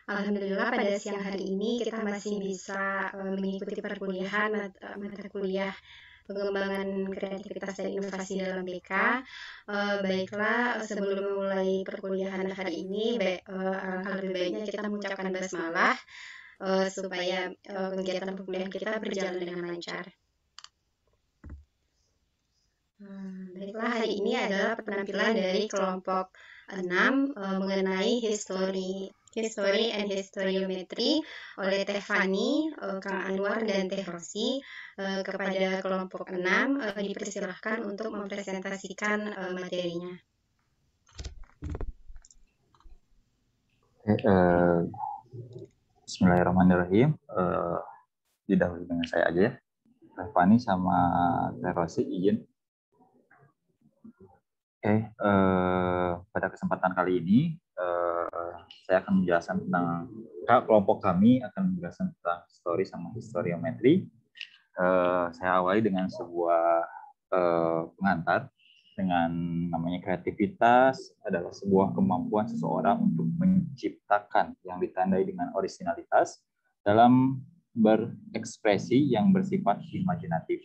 Alhamdulillah pada siang hari ini kita masih bisa mengikuti perkuliahan mata kuliah pengembangan kreativitas dan inovasi dalam BK. Baiklah, sebelum memulai perkuliahan hari ini, alangkah lebih baiknya kita mengucapkan basmalah supaya kegiatan perkuliahan kita berjalan dengan lancar. Baiklah, hari ini adalah penampilan dari kelompok 6 mengenai History and Historiometry oleh Teh Fani, Kang Anwar, dan Teh Rosi. Kepada kelompok 6 dipersilahkan untuk mempresentasikan materinya. Bismillahirrahmanirrahim. Didahului dengan saya aja ya. Teh Fani sama Teh Rosi izin. Pada kesempatan kali ini saya akan menjelaskan tentang kelompok kami akan menjelaskan tentang story sama historiometri. Saya awali dengan sebuah pengantar dengan namanya kreativitas adalah sebuah kemampuan seseorang untuk menciptakan yang ditandai dengan originalitas dalam berekspresi yang bersifat imajinatif.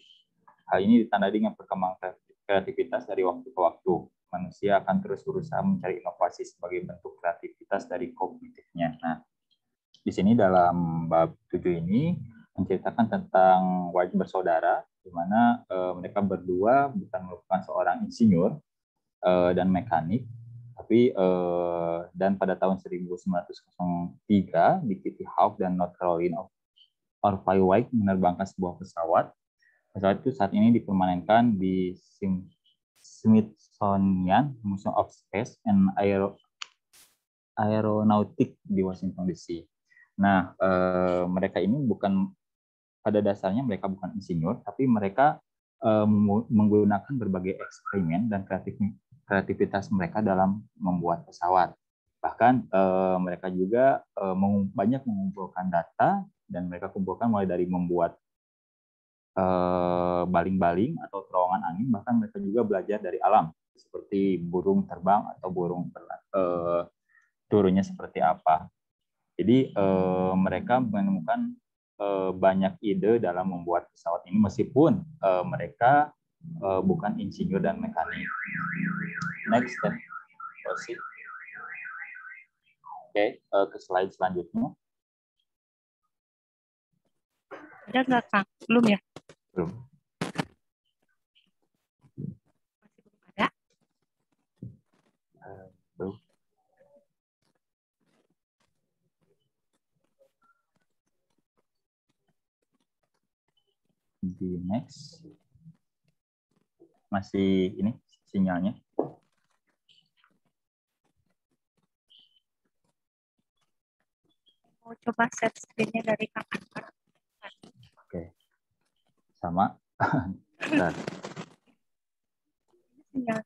Hal ini ditandai dengan perkembangan kreativitas dari waktu ke waktu. Manusia akan terus berusaha mencari inovasi sebagai bentuk kreativitas dari kognitifnya. Nah, di sini dalam bab 7 ini menceritakan tentang wajib bersaudara, di mana mereka berdua bukan merupakan seorang insinyur dan mekanik, tapi dan pada tahun 1903 di Kitty Hawk dan North Carolina Orville Wright menerbangkan sebuah pesawat. Pesawat itu saat ini dipermanenkan di Smithsonian Museum of Space and Aeronautic di Washington DC. Nah, mereka ini pada dasarnya mereka bukan insinyur, tapi mereka menggunakan berbagai eksperimen dan kreativitas mereka dalam membuat pesawat. Bahkan mereka juga banyak mengumpulkan data dan mereka kumpulkan mulai dari membuat baling-baling atau terowongan angin, bahkan mereka juga belajar dari alam seperti burung terbang atau burung turunnya seperti apa. Jadi mereka menemukan banyak ide dalam membuat pesawat ini meskipun mereka bukan insinyur dan mekanik. Next step. Oke, ke slide selanjutnya. Ada nggak, Kang? Belum ya? Belum. Ada? Belum. Di next. Masih ini sinyalnya. Mau coba set screen-nya dari Kang Anwar. Oke. Sama. Bentar. Sinyal.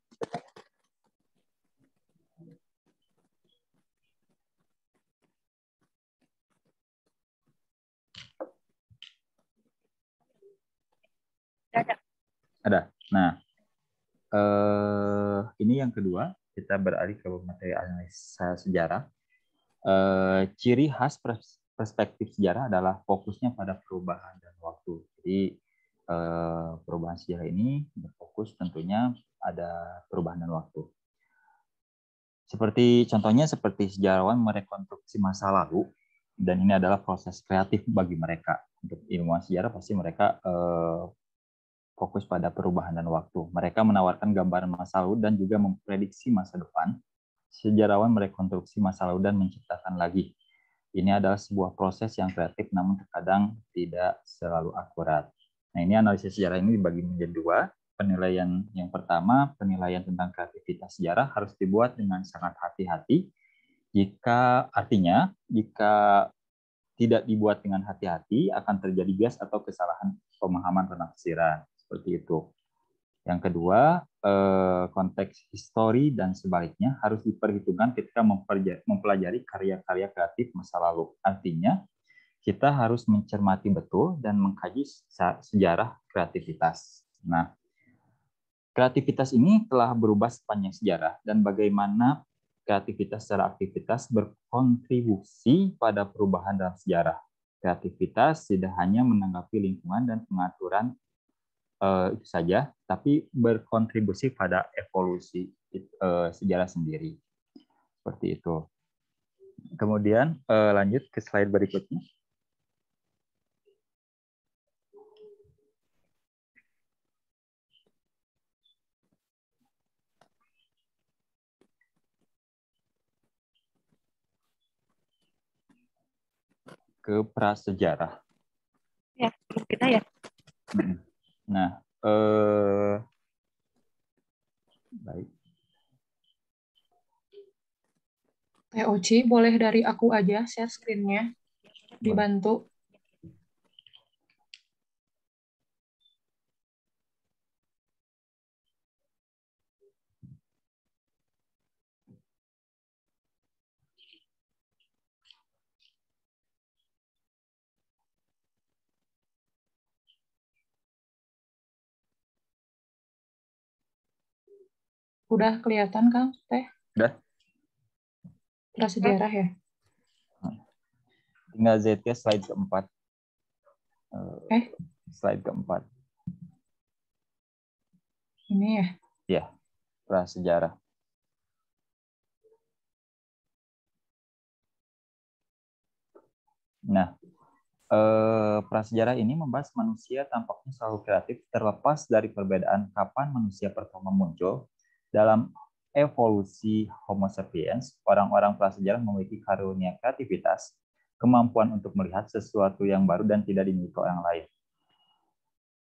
Ada. Nah, ini yang kedua, kita beralih ke materi analisa sejarah. Ciri khas perspektif sejarah adalah fokusnya pada perubahan dan waktu. Jadi perubahan sejarah ini berfokus tentunya ada perubahan dan waktu. Contohnya seperti sejarawan merekonstruksi masa lalu, dan ini adalah proses kreatif bagi mereka. Untuk ilmuwan sejarah pasti mereka fokus pada perubahan dan waktu. Mereka menawarkan gambaran masa lalu dan juga memprediksi masa depan. Sejarawan merekonstruksi masa lalu dan menciptakan lagi. Ini adalah sebuah proses yang kreatif namun terkadang tidak selalu akurat. Nah, ini analisis sejarah ini dibagi menjadi dua. Penilaian yang pertama, penilaian tentang kreativitas sejarah harus dibuat dengan sangat hati-hati. Jika tidak dibuat dengan hati-hati, akan terjadi bias atau kesalahan pemahaman penafsiran. Seperti itu. Yang kedua, konteks histori dan sebaliknya harus diperhitungkan ketika mempelajari karya-karya kreatif masa lalu. Artinya, kita harus mencermati betul dan mengkaji sejarah kreativitas. Nah, Kreativitas ini telah berubah sepanjang sejarah dan bagaimana kreativitas secara aktivitas berkontribusi pada perubahan dalam sejarah. Kreativitas tidak hanya menanggapi lingkungan dan pengaturan itu saja, tapi berkontribusi pada evolusi sejarah sendiri. Seperti itu. Kemudian lanjut ke slide berikutnya. Ke prasejarah. Ya, belum kita ya. Nah, baik. Oci, boleh dari aku aja share screen-nya, dibantu. Udah kelihatan, Kang? Teh? Udah. Prasejarah ya? Tinggal ZK slide keempat. Slide keempat. Ini ya? Ya, prasejarah. Nah, prasejarah ini membahas manusia tampaknya selalu kreatif terlepas dari perbedaan kapan manusia pertama muncul. Dalam evolusi Homo sapiens, orang-orang prasejarah memiliki karunia kreativitas, kemampuan untuk melihat sesuatu yang baru dan tidak dimiliki orang lain.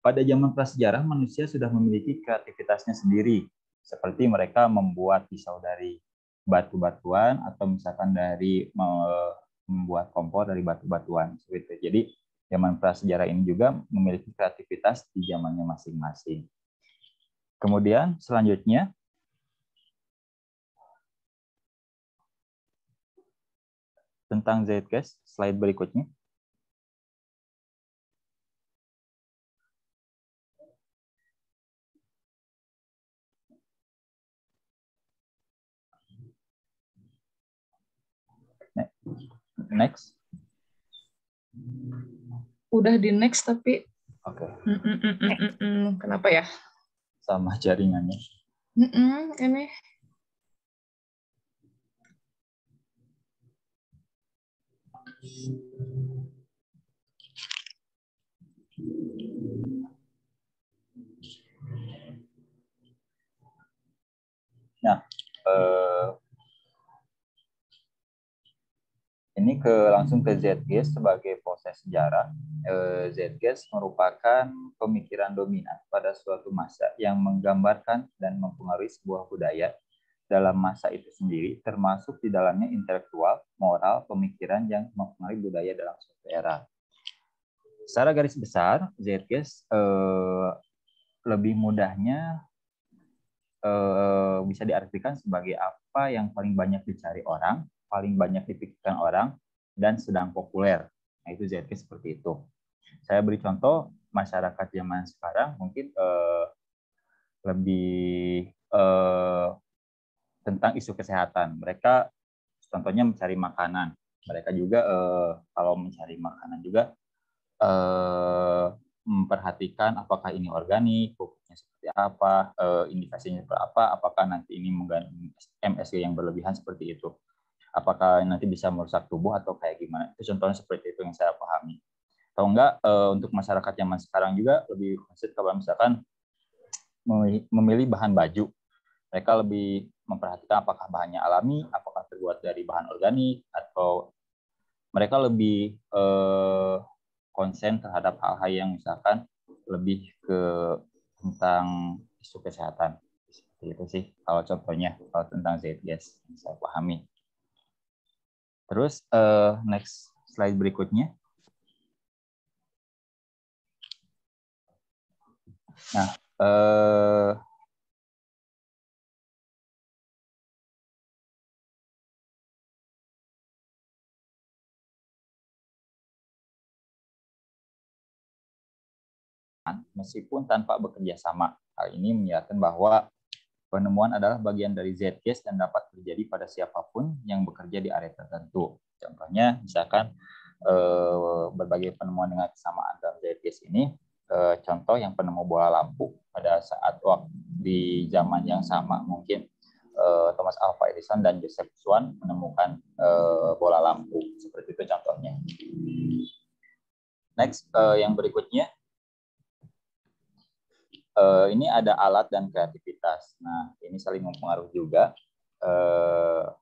Pada zaman prasejarah, manusia sudah memiliki kreativitasnya sendiri, seperti mereka membuat pisau dari batu-batuan atau misalkan dari membuat kompor dari batu-batuan. Jadi, zaman prasejarah ini juga memiliki kreativitas di zamannya masing-masing. Kemudian, selanjutnya, tentang Zeitgeist, slide berikutnya. Next. Udah di next tapi Oke. Kenapa ya? Sama jaringannya. Ini. Nah, ini langsung ke Zeitgeist sebagai proses sejarah. Zeitgeist merupakan pemikiran dominan pada suatu masa yang menggambarkan dan mempengaruhi sebuah budaya dalam masa itu sendiri, termasuk di dalamnya intelektual, moral, pemikiran yang mempengaruhi budaya dalam suatu era. Secara garis besar, Zeitgeist lebih mudahnya bisa diartikan sebagai apa yang paling banyak dicari orang, paling banyak dipikirkan orang, dan sedang populer. Nah, itu Zeitgeist seperti itu. Saya beri contoh, masyarakat zaman sekarang mungkin lebih tentang isu kesehatan. Mereka contohnya mencari makanan. Mereka juga kalau mencari makanan juga memperhatikan apakah ini organik, pupuknya seperti apa, indikasinya seperti apa, apakah nanti ini mengandung MSG yang berlebihan seperti itu. Apakah nanti bisa merusak tubuh atau kayak gimana. Itu contohnya seperti itu yang saya pahami. Atau enggak, untuk masyarakat zaman sekarang juga lebih konsep kalau misalkan memilih bahan baju. Mereka lebih memperhatikan apakah bahannya alami, apakah terbuat dari bahan organik, atau mereka lebih konsen terhadap hal-hal yang misalkan lebih ke tentang isu kesehatan. Seperti itu sih kalau contohnya kalau tentang Zeitgeist yang saya pahami. Terus next slide berikutnya. Nah, meskipun tanpa bekerja sama. Hal ini mengingatkan bahwa penemuan adalah bagian dari Z-case dan dapat terjadi pada siapapun yang bekerja di area tertentu. Contohnya, misalkan berbagai penemuan dengan kesamaan dalam Z-case ini, contoh yang penemu bola lampu pada saat waktu di zaman yang sama, mungkin Thomas Alva Edison dan Joseph Swan menemukan bola lampu. Seperti itu contohnya. Next, yang berikutnya. Ini ada alat dan kreativitas. Nah, ini saling mempengaruhi juga.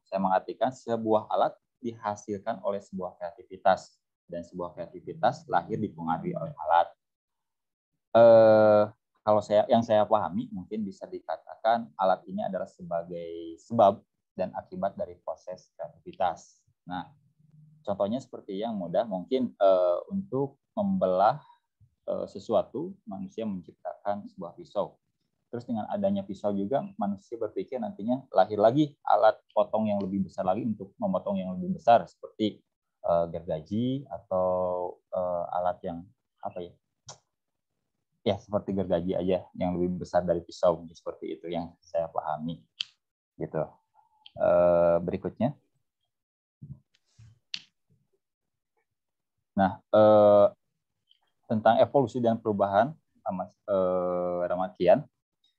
Saya mengartikan sebuah alat dihasilkan oleh sebuah kreativitas dan sebuah kreativitas lahir dipengaruhi oleh alat. Kalau yang saya pahami mungkin bisa dikatakan alat ini adalah sebagai sebab dan akibat dari proses kreativitas. Nah, contohnya seperti yang mudah mungkin untuk membelah sesuatu, manusia menciptakan sebuah pisau. Terus dengan adanya pisau juga, manusia berpikir nantinya lahir lagi alat potong yang lebih besar lagi untuk memotong yang lebih besar, seperti gergaji atau alat yang apa ya? Ya seperti gergaji aja yang lebih besar dari pisau, seperti itu yang saya pahami. Gitu. Berikutnya. Nah, tentang evolusi dan perubahan Ramakian,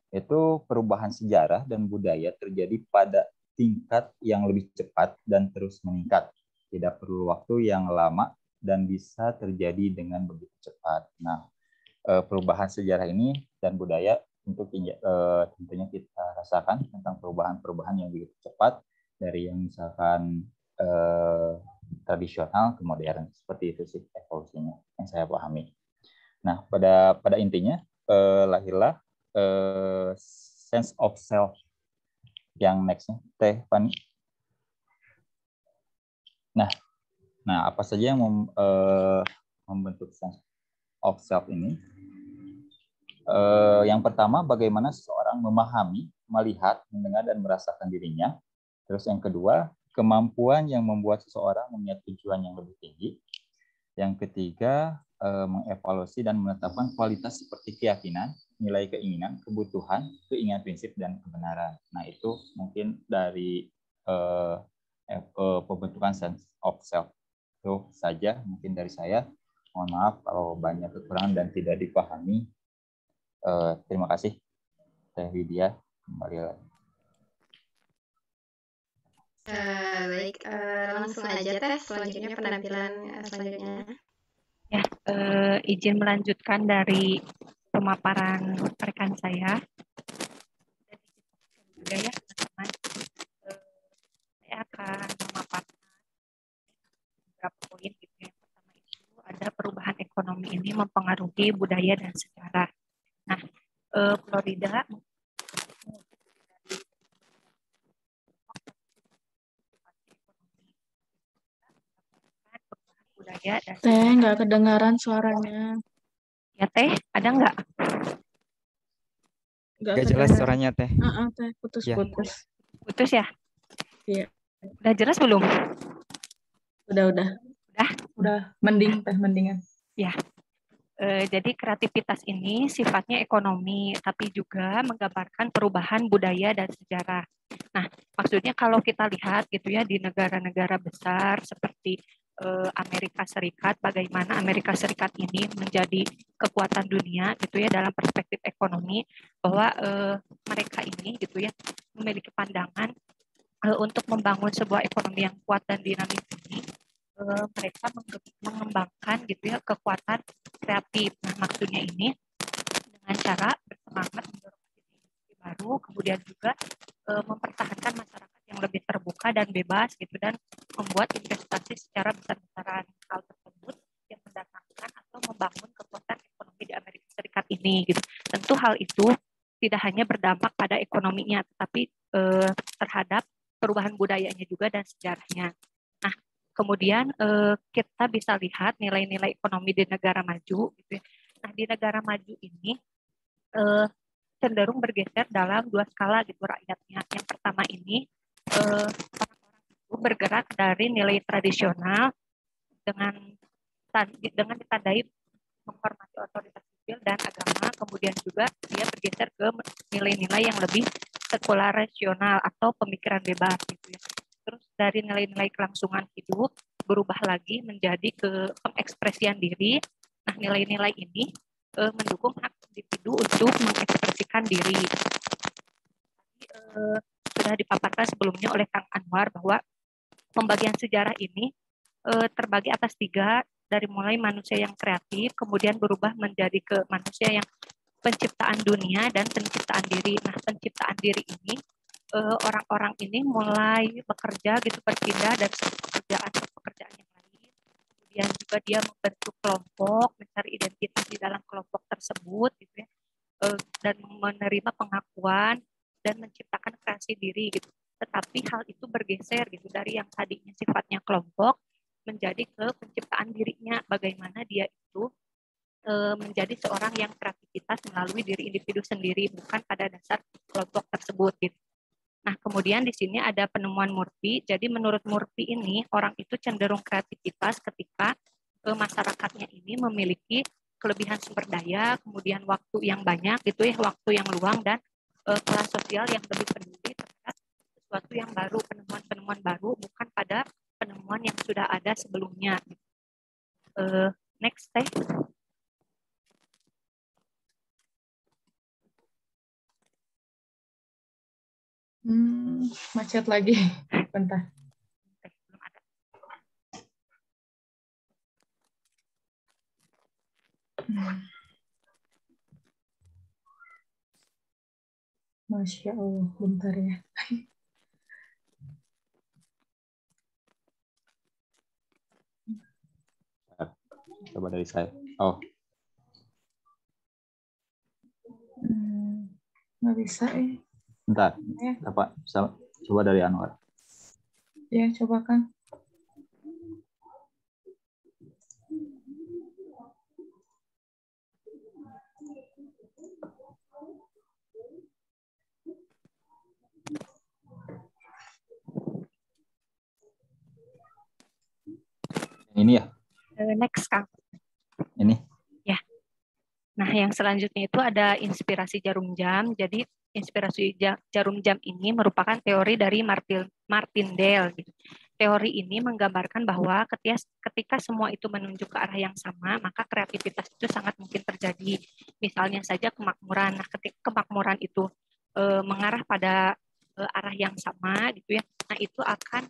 itu perubahan sejarah dan budaya terjadi pada tingkat yang lebih cepat dan terus meningkat. Tidak perlu waktu yang lama dan bisa terjadi dengan begitu cepat. Nah, perubahan sejarah ini dan budaya untuk tentunya kita rasakan tentang perubahan-perubahan yang begitu cepat dari yang misalkan tradisional ke modern. Seperti itu sih evolusinya yang saya pahami. Nah, pada intinya lahirlah sense of self yang nextnya, Teh Fani. Nah, apa saja yang membentuk sense of self ini? Yang pertama, bagaimana seseorang memahami, melihat, mendengar, dan merasakan dirinya. Terus yang kedua, kemampuan yang membuat seseorang mempunyai tujuan yang lebih tinggi. Yang ketiga, mengevaluasi dan menetapkan kualitas seperti keyakinan, nilai keinginan, kebutuhan, keinginan prinsip, dan kebenaran. Nah, itu mungkin dari pembentukan sense of self. Itu saja mungkin dari saya. Mohon maaf kalau banyak kekurangan dan tidak dipahami. Terima kasih, Teh Widya. Kembali lagi. Baik, langsung aja Teh, selanjutnya penampilan selanjutnya. Ya, izin melanjutkan dari pemaparan rekan saya. Juga ya, teman-teman. Saya akan memaparkan beberapa poin gitu. Yang pertama itu ada perubahan ekonomi ini mempengaruhi budaya dan sejarah. Nah, Florida budaya dan Teh, nggak kedengaran suaranya. ya Teh, ada nggak? Nggak jelas kedengaran. suaranya Teh. Teh, putus-putus. Putus ya? Iya. Udah jelas belum? Udah. Mending Teh, mendingan. Ya. Jadi kreativitas ini sifatnya ekonomi, tapi juga menggambarkan perubahan budaya dan sejarah. Nah, maksudnya kalau kita lihat gitu ya di negara-negara besar seperti Amerika Serikat, bagaimana Amerika Serikat ini menjadi kekuatan dunia gitu ya dalam perspektif ekonomi, bahwa mereka ini gitu ya memiliki pandangan untuk membangun sebuah ekonomi yang kuat dan dinamis ini. Mereka mengembangkan gitu ya kekuatan kreatif. Nah, maksudnya ini dengan cara bersemangat mendorong industri baru, kemudian juga mempertahankan masyarakat yang lebih terbuka dan bebas gitu, dan membuat investasi secara besar-besaran. Hal tersebut yang mendatangkan atau membangun kekuatan ekonomi di Amerika Serikat ini gitu. Tentu hal itu tidak hanya berdampak pada ekonominya, tetapi terhadap perubahan budayanya juga dan sejarahnya. Nah, kemudian kita bisa lihat nilai-nilai ekonomi di negara maju. Gitu. Nah, di negara maju ini cenderung bergeser dalam dua skala gitu rakyatnya. Yang pertama ini orang-orang itu bergerak dari nilai tradisional dengan ditandai menghormati otoritas sipil dan agama, kemudian juga dia bergeser ke nilai-nilai yang lebih sekular rasional atau pemikiran bebas gitu ya. Terus dari nilai-nilai kelangsungan hidup berubah lagi menjadi ke pengekspresian diri. Nah, nilai-nilai ini mendukung hak individu untuk mengekspresikan diri. Sudah dipaparkan sebelumnya oleh Kang Anwar bahwa pembagian sejarah ini terbagi atas 3, dari mulai manusia yang kreatif, kemudian berubah menjadi ke manusia yang penciptaan dunia dan penciptaan diri. Nah, penciptaan diri ini orang-orang ini mulai bekerja gitu, berpindah dari satu pekerjaan ke pekerjaan yang lain. Kemudian juga dia membentuk kelompok, mencari identitas di dalam kelompok tersebut gitu ya, dan menerima pengakuan dan menciptakan kreasi diri gitu. Tetapi hal itu bergeser gitu dari yang tadinya sifatnya kelompok menjadi ke penciptaan dirinya, bagaimana dia itu menjadi seorang yang kreativitas melalui diri individu sendiri, bukan pada dasar kelompok tersebut gitu. Nah, kemudian di sini ada penemuan Murphy. Jadi menurut Murphy ini, orang itu cenderung kreativitas ketika masyarakatnya ini memiliki kelebihan sumber daya, kemudian waktu yang banyak gitu ya, waktu yang luang, dan kelas sosial yang lebih peduli terhadap sesuatu yang baru, penemuan-penemuan baru, bukan pada penemuan yang sudah ada sebelumnya. Next, Teh. Macet lagi. Bentar. Belum ada. Masya Allah, bentar ya. Coba dari saya. Oh, Nggak bisa ya. bentar. Ya. Coba dari Anwar. Ya, coba Kang. Ini ya? Next, Kang. Ini? Ya. Nah, yang selanjutnya itu ada inspirasi jarum jam. Jadi, inspirasi jarum jam ini merupakan teori dari Martindale. Teori ini menggambarkan bahwa ketika semua itu menunjuk ke arah yang sama, maka kreativitas itu sangat mungkin terjadi. Misalnya saja kemakmuran. Nah, ketika kemakmuran itu mengarah pada arah yang sama, gitu ya. Nah, itu akan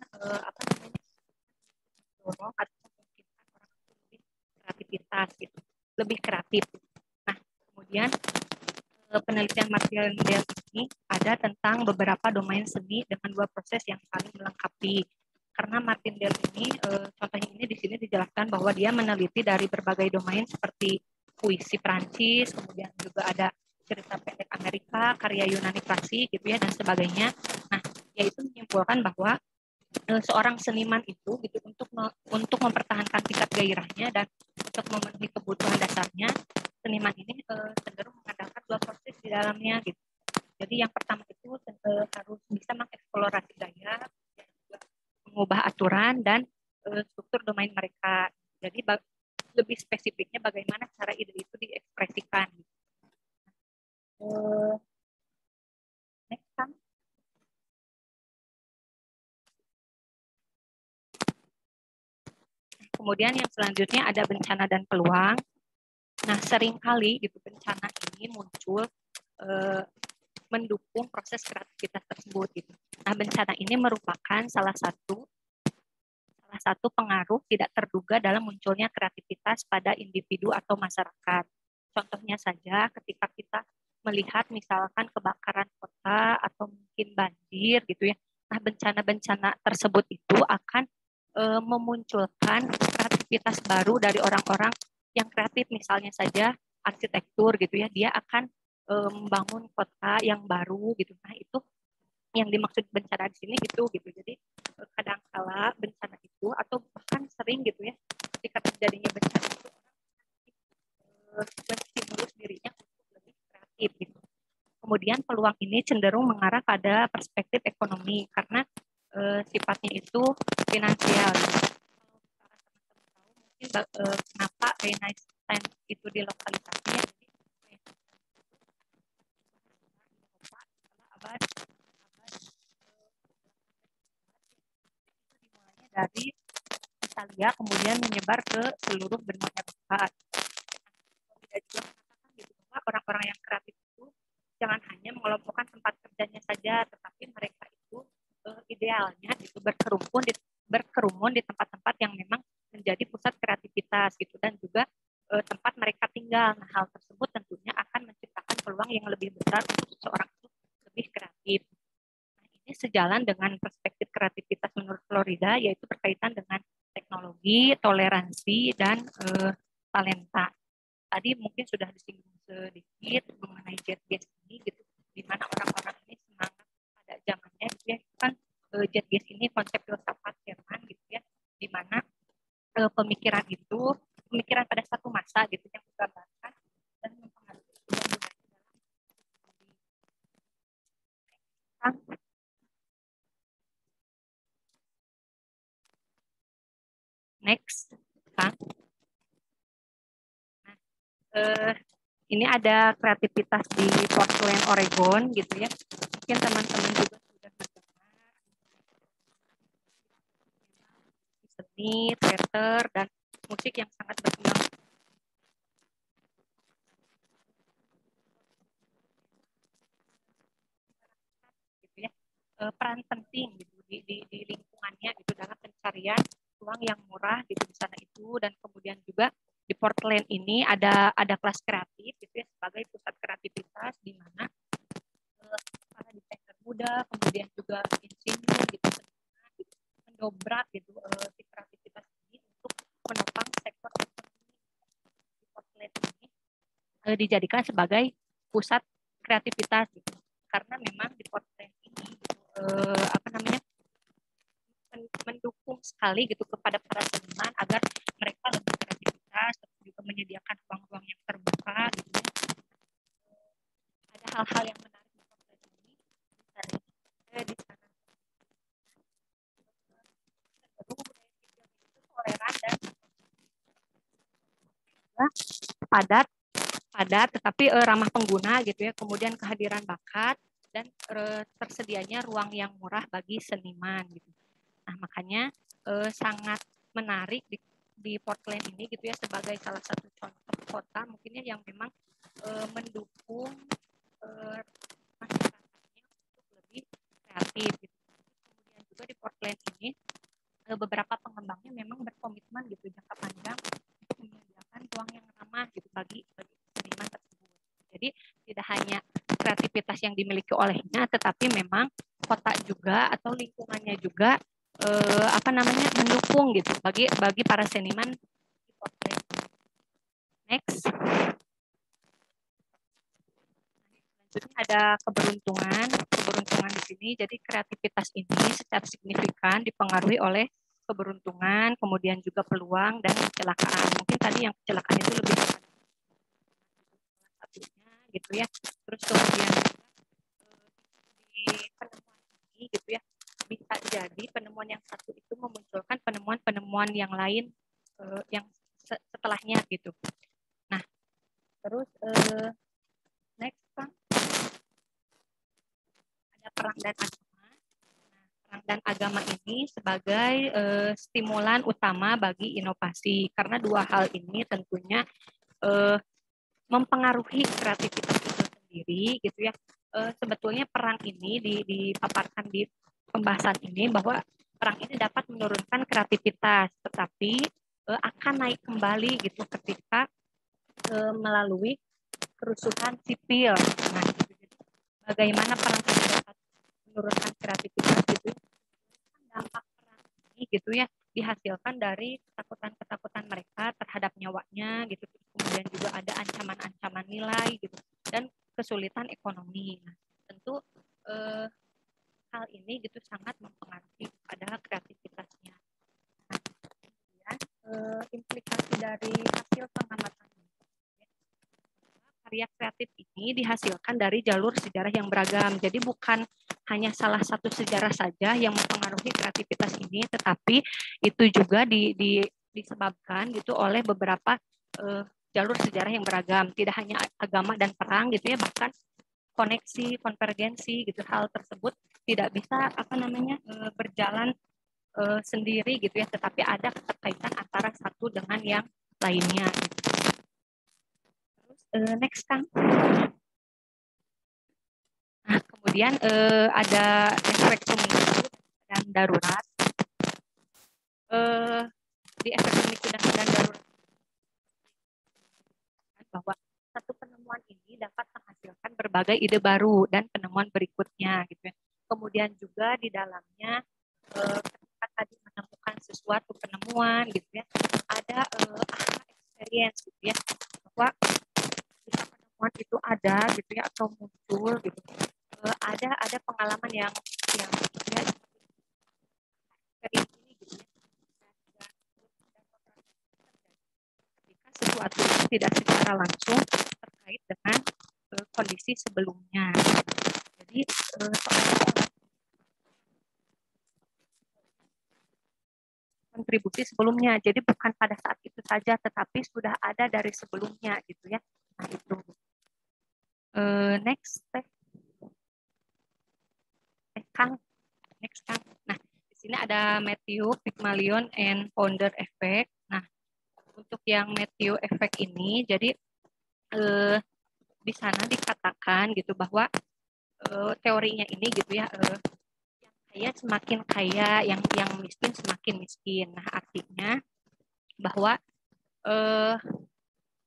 dorong atau memungkinkan orang lebih kreativitas, gitu, lebih kreatif. Nah, kemudian penelitian Martindale ini ada tentang beberapa domain seni dengan 2 proses yang saling melengkapi. Karena Martindale ini, contohnya ini di sini dijelaskan bahwa dia meneliti dari berbagai domain seperti puisi Prancis, kemudian juga ada cerita pendek Amerika, karya Yunani klasik, gitu ya, dan sebagainya. Nah, yaitu menyimpulkan bahwa seorang seniman itu gitu untuk mempertahankan tingkat gairahnya dan untuk memenuhi kebutuhan dasarnya, seniman ini cenderung mengandalkan 2 proses di dalamnya gitu. Jadi yang pertama itu harus bisa mengeksplorasi gaya, mengubah aturan dan struktur domain mereka. Jadi lebih spesifiknya bagaimana cara ide itu diekspresikan. Next, kan? Kemudian yang selanjutnya ada bencana dan peluang. Nah, seringkali gitu bencana ini muncul mendukung proses kreativitas tersebut gitu. Nah, bencana ini merupakan salah satu pengaruh tidak terduga dalam munculnya kreativitas pada individu atau masyarakat. Contohnya saja ketika kita melihat misalkan kebakaran kota atau mungkin banjir gitu ya. Nah, bencana-bencana tersebut itu akan memunculkan kreativitas baru dari orang-orang yang kreatif, misalnya saja arsitektur gitu ya, dia akan membangun kota yang baru gitu. Nah, itu yang dimaksud bencana di sini gitu. Jadi kadangkala bencana itu atau bahkan sering gitu ya, ketika terjadinya bencana itu menstimulus dirinya untuk lebih kreatif gitu. Kemudian peluang ini cenderung mengarah pada perspektif ekonomi karena sifatnya itu finansial. Mungkin kenapa Renaissance itu dilokalisasinya, jadi dari Italia kemudian menyebar ke seluruh benua Eropa. Tidak juga mengatakan gitu bahwa orang-orang yang kreatif itu jangan hanya mengelompokkan tempat kerjanya saja, tetapi mereka itu idealnya itu berkerumun di tempat-tempat yang memang menjadi pusat kreativitas gitu, dan juga tempat mereka tinggal. Nah, hal tersebut tentunya akan menciptakan peluang yang lebih besar untuk seseorang itu lebih kreatif. Nah, ini sejalan dengan perspektif kreativitas menurut Florida, yaitu berkaitan dengan teknologi, toleransi, dan talenta. Tadi mungkin sudah disinggung sedikit mengenai jet gas ini gitu, di mana orang-orang ini semangat pada zamannya gitu ya, kan jet gas ini konsep filsafat Jerman gitu ya, di mana pemikiran pada satu masa gitu yang menggambarkan dan mempengaruhi budaya dalam next. Ini ada kreativitas di Portland, Oregon gitu ya. Mungkin teman-teman juga sudah mendengar seni, teater, dan musik yang sangat berkembang. Gitu ya. Peran penting gitu di lingkungannya gitu dalam pencarian ruang yang murah gitu di sana itu, dan kemudian juga di Portland ini ada kelas kreatif gitu ya, sebagai pusat kreativitas di mana para desainer muda kemudian juga insinyur gitu mendobrak gitu si kreativitas ini untuk menopang sektor ekonomi di Portland ini dijadikan sebagai pusat kreativitas gitu. Karena memang di Portland ini gitu, mendukung sekali gitu kepada para seniman agar mereka lebih kreativitas, juga menyediakan ruang-ruang yang terbuka gitu ya. Ada hal-hal yang menarik di Portland ini di sana toleran dan padat tetapi ramah pengguna gitu ya, kemudian kehadiran bakat dan tersedianya ruang yang murah bagi seniman gitu. Nah, makanya sangat menarik di Portland ini gitu ya, sebagai salah satu contoh kota mungkinnya yang memang mendukung masyarakatnya untuk lebih kreatif gitu. Kemudian juga di Portland ini beberapa pengembangnya memang berkomitmen gitu jangka panjang untuk menyediakan ruang yang ramah gitu bagi seniman tersebut. Jadi tidak hanya kreativitas yang dimiliki olehnya, tetapi memang kota juga atau lingkungannya juga mendukung gitu bagi para seniman di Portland. Next. Selanjutnya ada keberuntungan di sini. Jadi kreativitas ini secara signifikan dipengaruhi oleh keberuntungan, kemudian juga peluang dan kecelakaan. Mungkin tadi yang kecelakaan itu lebih satunya gitu ya. Terus kemudian di penemuan ini gitu ya, bisa jadi penemuan yang satu itu memunculkan penemuan-penemuan yang lain yang setelahnya gitu. Nah, terus next Kang. Ada perang dan agama. Nah, perang dan agama ini sebagai stimulan utama bagi inovasi, karena dua hal ini tentunya mempengaruhi kreativitas itu sendiri gitu ya. Sebetulnya perang ini dipaparkan di pembahasan ini bahwa perang ini dapat menurunkan kreativitas, tetapi akan naik kembali gitu ketika melalui kerusuhan sipil. Nah, gitu. Bagaimana perang ini dapat menurunkan kreativitas gitu? Dampak perang ini gitu ya dihasilkan dari ketakutan mereka terhadap nyawanya gitu. Kemudian juga ada ancaman-ancaman nilai gitu dan kesulitan ekonomi. Nah, tentu hal ini gitu sangat mempengaruhi pada kreativitasnya. Nah, kemudian implikasi dari hasil pengamatan karya kreatif ini dihasilkan dari jalur sejarah yang beragam. Jadi bukan hanya salah satu sejarah saja yang mempengaruhi kreativitas ini, tetapi itu juga disebabkan gitu oleh beberapa jalur sejarah yang beragam. Tidak hanya agama dan perang gitu ya, bahkan koneksi, konvergensi gitu. Hal tersebut tidak bisa berjalan sendiri gitu ya, tetapi ada keterkaitan antara satu dengan yang lainnya. Terus next Kang. Nah, kemudian ada efek pemicu dan darurat. Di efek pemicu dan darurat bahwa satu penemuan ini dapat menghasilkan berbagai ide baru dan penemuan berikutnya gitu ya. Kemudian juga di dalamnya ketika tadi menemukan sesuatu penemuan gitu ya, ada experience gitu ya, bahwa jika penemuan itu ada gitu ya atau muncul gitu, ada pengalaman yang ya, experience ini gitu ya. Ketika sesuatu itu tidak secara langsung terkait dengan kondisi sebelumnya. Jadi kontribusi sebelumnya. Jadi bukan pada saat itu saja, tetapi sudah ada dari sebelumnya gitu ya. Nah itu. Next, Kang. Next, Kang. Nah di sini ada Matthew, Pygmalion, and Founder Effect. Nah untuk yang Matthew Effect ini, jadi di sana dikatakan gitu bahwa teorinya ini gitu ya, yang kaya semakin kaya, yang miskin semakin miskin. Nah artinya bahwa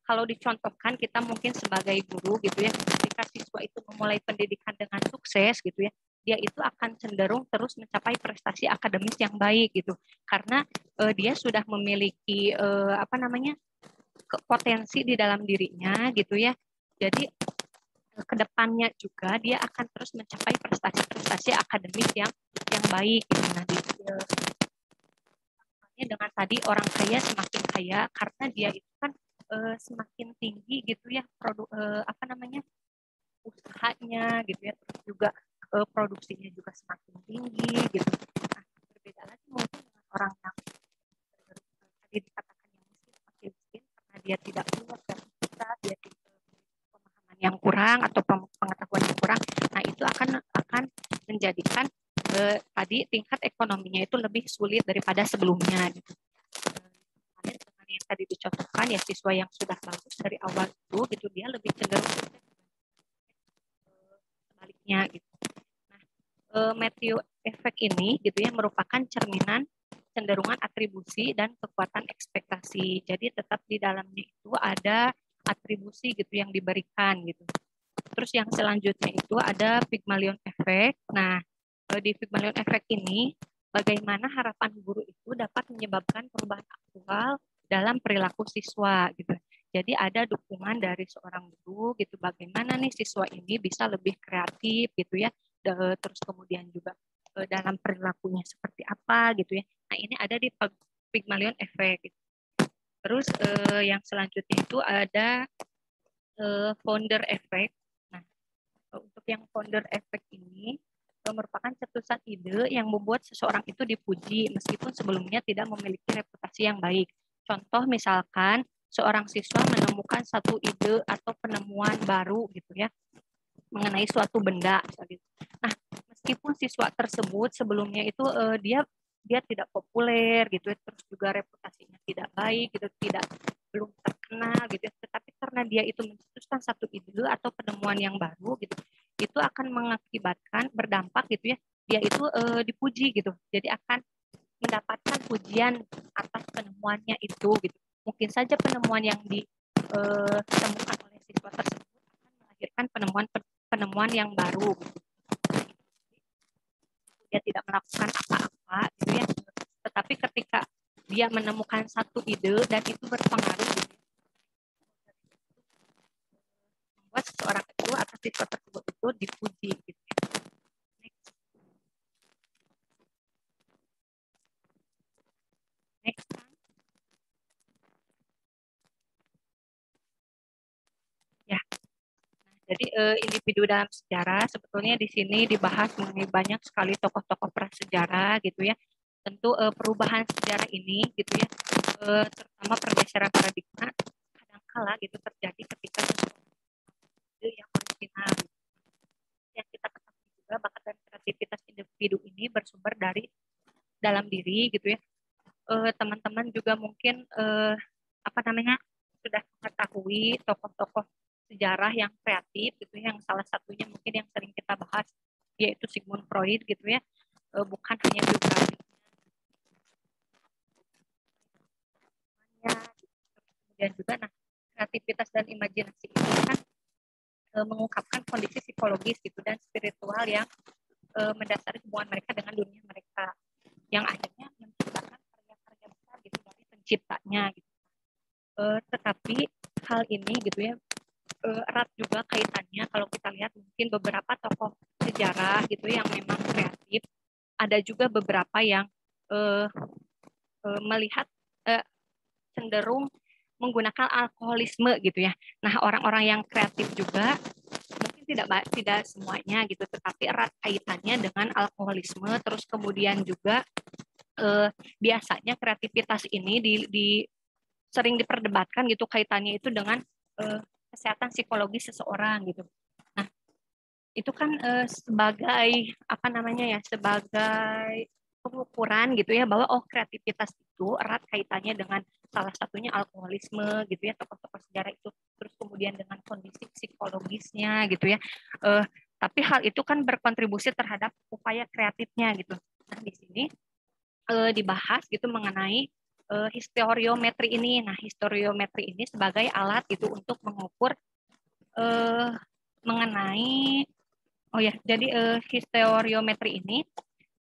kalau dicontohkan kita mungkin sebagai guru gitu ya, ketika siswa itu memulai pendidikan dengan sukses gitu ya, dia itu akan cenderung terus mencapai prestasi akademis yang baik gitu, karena dia sudah memiliki potensi di dalam dirinya gitu ya. Jadi kedepannya juga dia akan terus mencapai prestasi-prestasi akademis yang baik gitu. Nah, dengan tadi orang kaya semakin kaya karena dia itu kan semakin tinggi gitu ya usahanya gitu ya, terus juga produksinya juga semakin tinggi gitu. Nah, berbeda lagi mungkin dengan orang yang tadi dikatakan yang miskin semakin miskin karena dia tidak punya kreativitas, dia tidak pemahaman yang kurang atau pengetahuan yang kurang. Nah itu akan menjadikan tadi tingkat ekonominya itu lebih sulit daripada sebelumnya gitu. Dengan yang tadi dicontohkan ya, siswa yang sudah bagus dari awal itu gitu, dia lebih cenderung sebaliknya gitu. Nah, Matthew Effect ini gitu ya merupakan cerminan cenderungan atribusi dan kekuatan ekspektasi. Jadi tetap di dalamnya itu ada atribusi gitu yang diberikan gitu. Terus yang selanjutnya itu ada Pygmalion Effect. Nah, di Pygmalion Effect ini bagaimana harapan guru itu dapat menyebabkan perubahan aktual dalam perilaku siswa gitu. Jadi ada dukungan dari seorang guru gitu, bagaimana nih siswa ini bisa lebih kreatif gitu ya, terus kemudian juga dalam perilakunya seperti apa gitu ya. Nah ini ada di Pygmalion Effect gitu. Terus yang selanjutnya itu ada Founder Effect. Nah untuk yang Founder Effect ini merupakan cetusan ide yang membuat seseorang itu dipuji meskipun sebelumnya tidak memiliki reputasi yang baik. Contoh misalkan seorang siswa menemukan satu ide atau penemuan baru gitu ya mengenai suatu benda. Nah, meskipun siswa tersebut sebelumnya itu dia tidak populer gitu, terus juga reputasinya tidak baik gitu, belum terkenal gitu, tetapi karena dia itu mencetuskan satu ide atau penemuan yang baru gitu, itu akan mengakibatkan berdampak gitu ya, dia itu dipuji gitu, jadi akan mendapatkan pujian atas penemuannya itu gitu. Mungkin saja penemuan yang ditemukan oleh siswa tersebut akan melahirkan penemuan yang baru. Dia tidak melakukan apa-apa gitu ya, tetapi ketika dia menemukan satu ide dan itu berpengaruh gitu, membuat seseorang itu atau siswa tersebut itu dipuji gitu. Next. Ya. Jadi individu dalam sejarah sebetulnya di sini dibahas mengenai banyak sekali tokoh-tokoh prasejarah gitu ya. Tentu perubahan sejarah ini gitu ya, terutama pergeseran paradigma kadangkala gitu terjadi ketika ide yang original. Yang kita ketahui juga bakat dan kreativitas individu ini bersumber dari dalam diri gitu ya. Teman-teman juga mungkin sudah mengetahui tokoh-tokoh sejarah yang kreatif gitu ya, yang salah satunya mungkin yang sering kita bahas yaitu Sigmund Freud gitu ya. Bukan hanya biografinya, kemudian juga kreativitas dan imajinasi ini kan mengungkapkan kondisi psikologis gitu dan spiritual yang mendasari hubungan mereka dengan dunia mereka, yang akhirnya menciptakan karya-karya besar gitu dari penciptanya gitu. Tetapi hal ini gitu ya erat juga kaitannya kalau kita lihat mungkin beberapa tokoh sejarah gitu yang memang kreatif, ada juga beberapa yang melihat cenderung menggunakan alkoholisme gitu ya. Nah, orang-orang yang kreatif juga mungkin tidak semuanya gitu, tetapi erat kaitannya dengan alkoholisme. Terus kemudian juga biasanya kreativitas ini sering diperdebatkan gitu kaitannya itu dengan kesehatan psikologis seseorang gitu. Nah, itu kan sebagai sebagai pengukuran gitu ya, bahwa kreativitas itu erat kaitannya dengan salah satunya alkoholisme gitu ya, tokoh-tokoh sejarah itu, terus kemudian dengan kondisi psikologisnya gitu ya. Tapi hal itu kan berkontribusi terhadap upaya kreatifnya gitu. Nah, di sini dibahas gitu mengenai historiometri ini. Nah, historiometri ini sebagai alat gitu untuk mengukur mengenai historiometri ini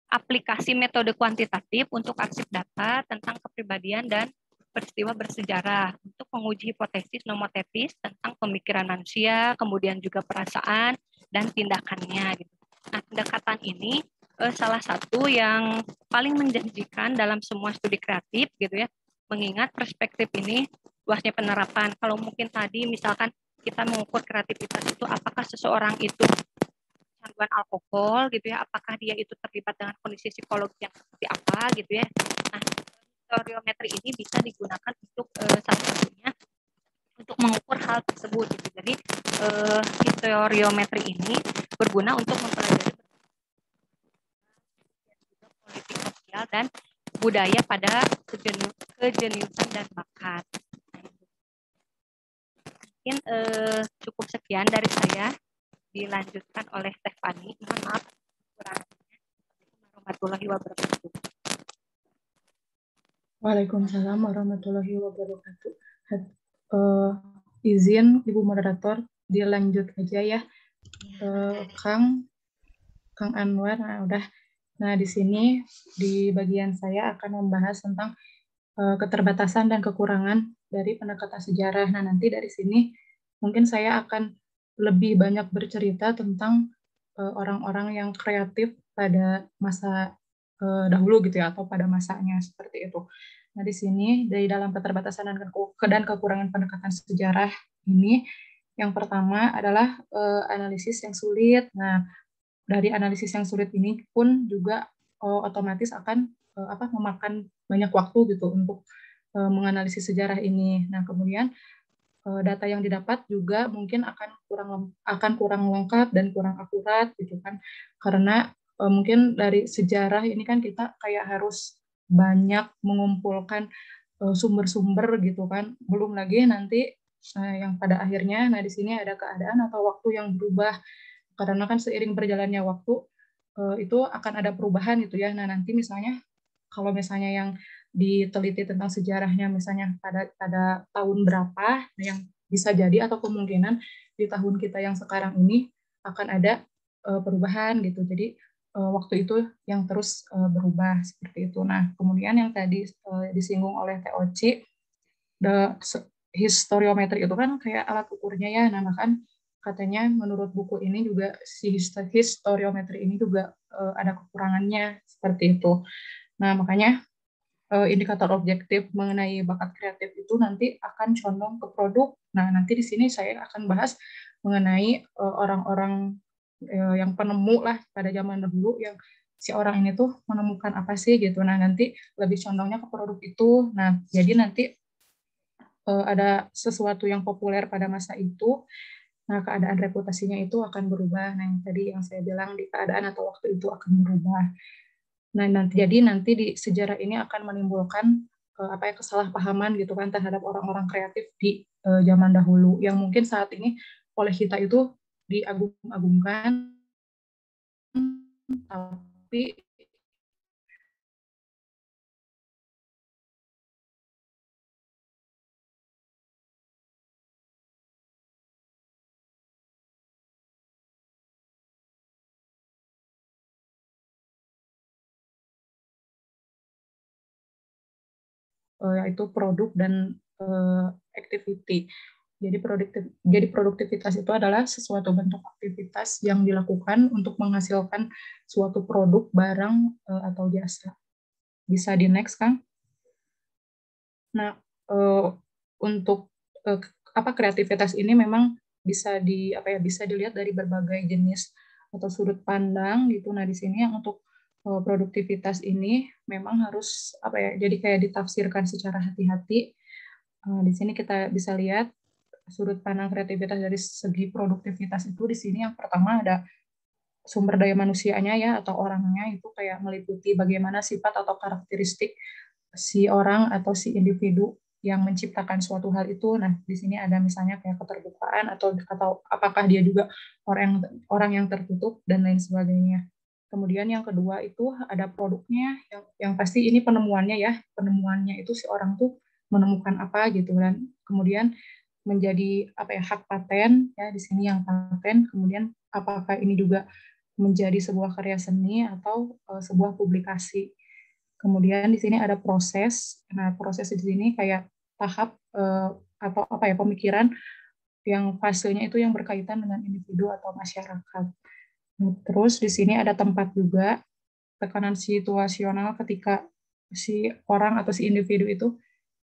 aplikasi metode kuantitatif untuk arsip data tentang kepribadian dan peristiwa bersejarah untuk menguji hipotesis nomotetis tentang pemikiran manusia, kemudian juga perasaan dan tindakannya. Gitu. Nah, pendekatan ini salah satu yang paling menjanjikan dalam semua studi kreatif, gitu ya. Mengingat perspektif ini luasnya penerapan. Kalau mungkin tadi misalkan kita mengukur kreativitas itu apakah seseorang itu kecanduan alkohol gitu ya, apakah dia itu terlibat dengan kondisi psikologis yang seperti apa gitu ya. Nah, historiometri ini bisa digunakan untuk salah satunya untuk mengukur hal tersebut gitu. Jadi historiometri ini berguna untuk mempelajari politik sosial dan budaya pada kejeniusan dan bakat. Mungkin cukup sekian dari saya, dilanjutkan oleh Stefani. Mohon maaf kurangnya. Warahmatullahi wabarakatuh. Waalaikumsalam warahmatullahi wabarakatuh. Izin Ibu Moderator, dilanjut aja ya. Kang Anwar, udah. Nah, di sini di bagian saya akan membahas tentang keterbatasan dan kekurangan dari pendekatan sejarah. Nah, nanti dari sini mungkin saya akan lebih banyak bercerita tentang orang-orang yang kreatif pada masa dahulu gitu ya, atau pada masanya seperti itu. Nah, di sini dari dalam keterbatasan dan kekurangan pendekatan sejarah ini, yang pertama adalah analisis yang sulit. Nah, dari analisis yang sulit ini pun juga otomatis akan memakan banyak waktu gitu untuk menganalisis sejarah ini. Nah, kemudian data yang didapat juga mungkin akan kurang lengkap dan kurang akurat gitu kan, karena mungkin dari sejarah ini kan kita kayak harus banyak mengumpulkan sumber-sumber gitu kan, belum lagi nanti yang pada akhirnya, nah di sini ada keadaan atau waktu yang berubah, karena kan seiring berjalannya waktu itu akan ada perubahan gitu ya. Nah, nanti misalnya kalau misalnya yang diteliti tentang sejarahnya misalnya pada tahun berapa, yang bisa jadi atau kemungkinan di tahun kita yang sekarang ini akan ada perubahan gitu. Jadi waktu itu yang terus berubah seperti itu. Nah, kemudian yang tadi disinggung oleh TOC, historiometri itu kan kayak alat ukurnya ya. Nah, kan katanya menurut buku ini juga si historiometri ini juga ada kekurangannya seperti itu. Nah, makanya indikator objektif mengenai bakat kreatif itu nanti akan condong ke produk. Nah, nanti di sini saya akan bahas mengenai orang-orang yang penemu lah pada zaman dahulu, yang si orang ini tuh menemukan apa sih gitu. Nah, nanti lebih condongnya ke produk itu. Nah, jadi nanti ada sesuatu yang populer pada masa itu, nah keadaan reputasinya itu akan berubah. Nah, yang tadi yang saya bilang di keadaan atau waktu itu akan berubah. Nah, nanti di sejarah ini akan menimbulkan kesalahpahaman gitu kan terhadap orang-orang kreatif di zaman dahulu yang mungkin saat ini oleh kita itu diagung-agungkan, tapi yaitu produk dan activity. Jadi produktivitas itu adalah sesuatu bentuk aktivitas yang dilakukan untuk menghasilkan suatu produk, barang, atau jasa. Bisa di next, Kang? Nah, untuk kreativitas ini memang bisa bisa dilihat dari berbagai jenis atau sudut pandang gitu. Nah, di sini yang untuk produktivitas ini memang harus jadi kayak ditafsirkan secara hati-hati. Di sini kita bisa lihat sudut pandang kreativitas dari segi produktivitas itu. Di sini yang pertama ada sumber daya manusianya ya, atau orangnya, itu kayak meliputi bagaimana sifat atau karakteristik si orang atau si individu yang menciptakan suatu hal itu. Nah, di sini ada misalnya kayak keterbukaan atau apakah dia juga orang yang tertutup dan lain sebagainya. Kemudian yang kedua itu ada produknya, yang pasti ini penemuannya ya. Penemuannya itu si orang tuh menemukan apa gitu, dan kemudian menjadi hak paten ya, di sini yang paten. Kemudian apakah ini juga menjadi sebuah karya seni atau sebuah publikasi. Kemudian di sini ada proses. Nah, proses di sini kayak tahap atau pemikiran yang fasenya itu yang berkaitan dengan individu atau masyarakat. Nah, terus di sini ada tempat juga, tekanan situasional ketika si orang atau si individu itu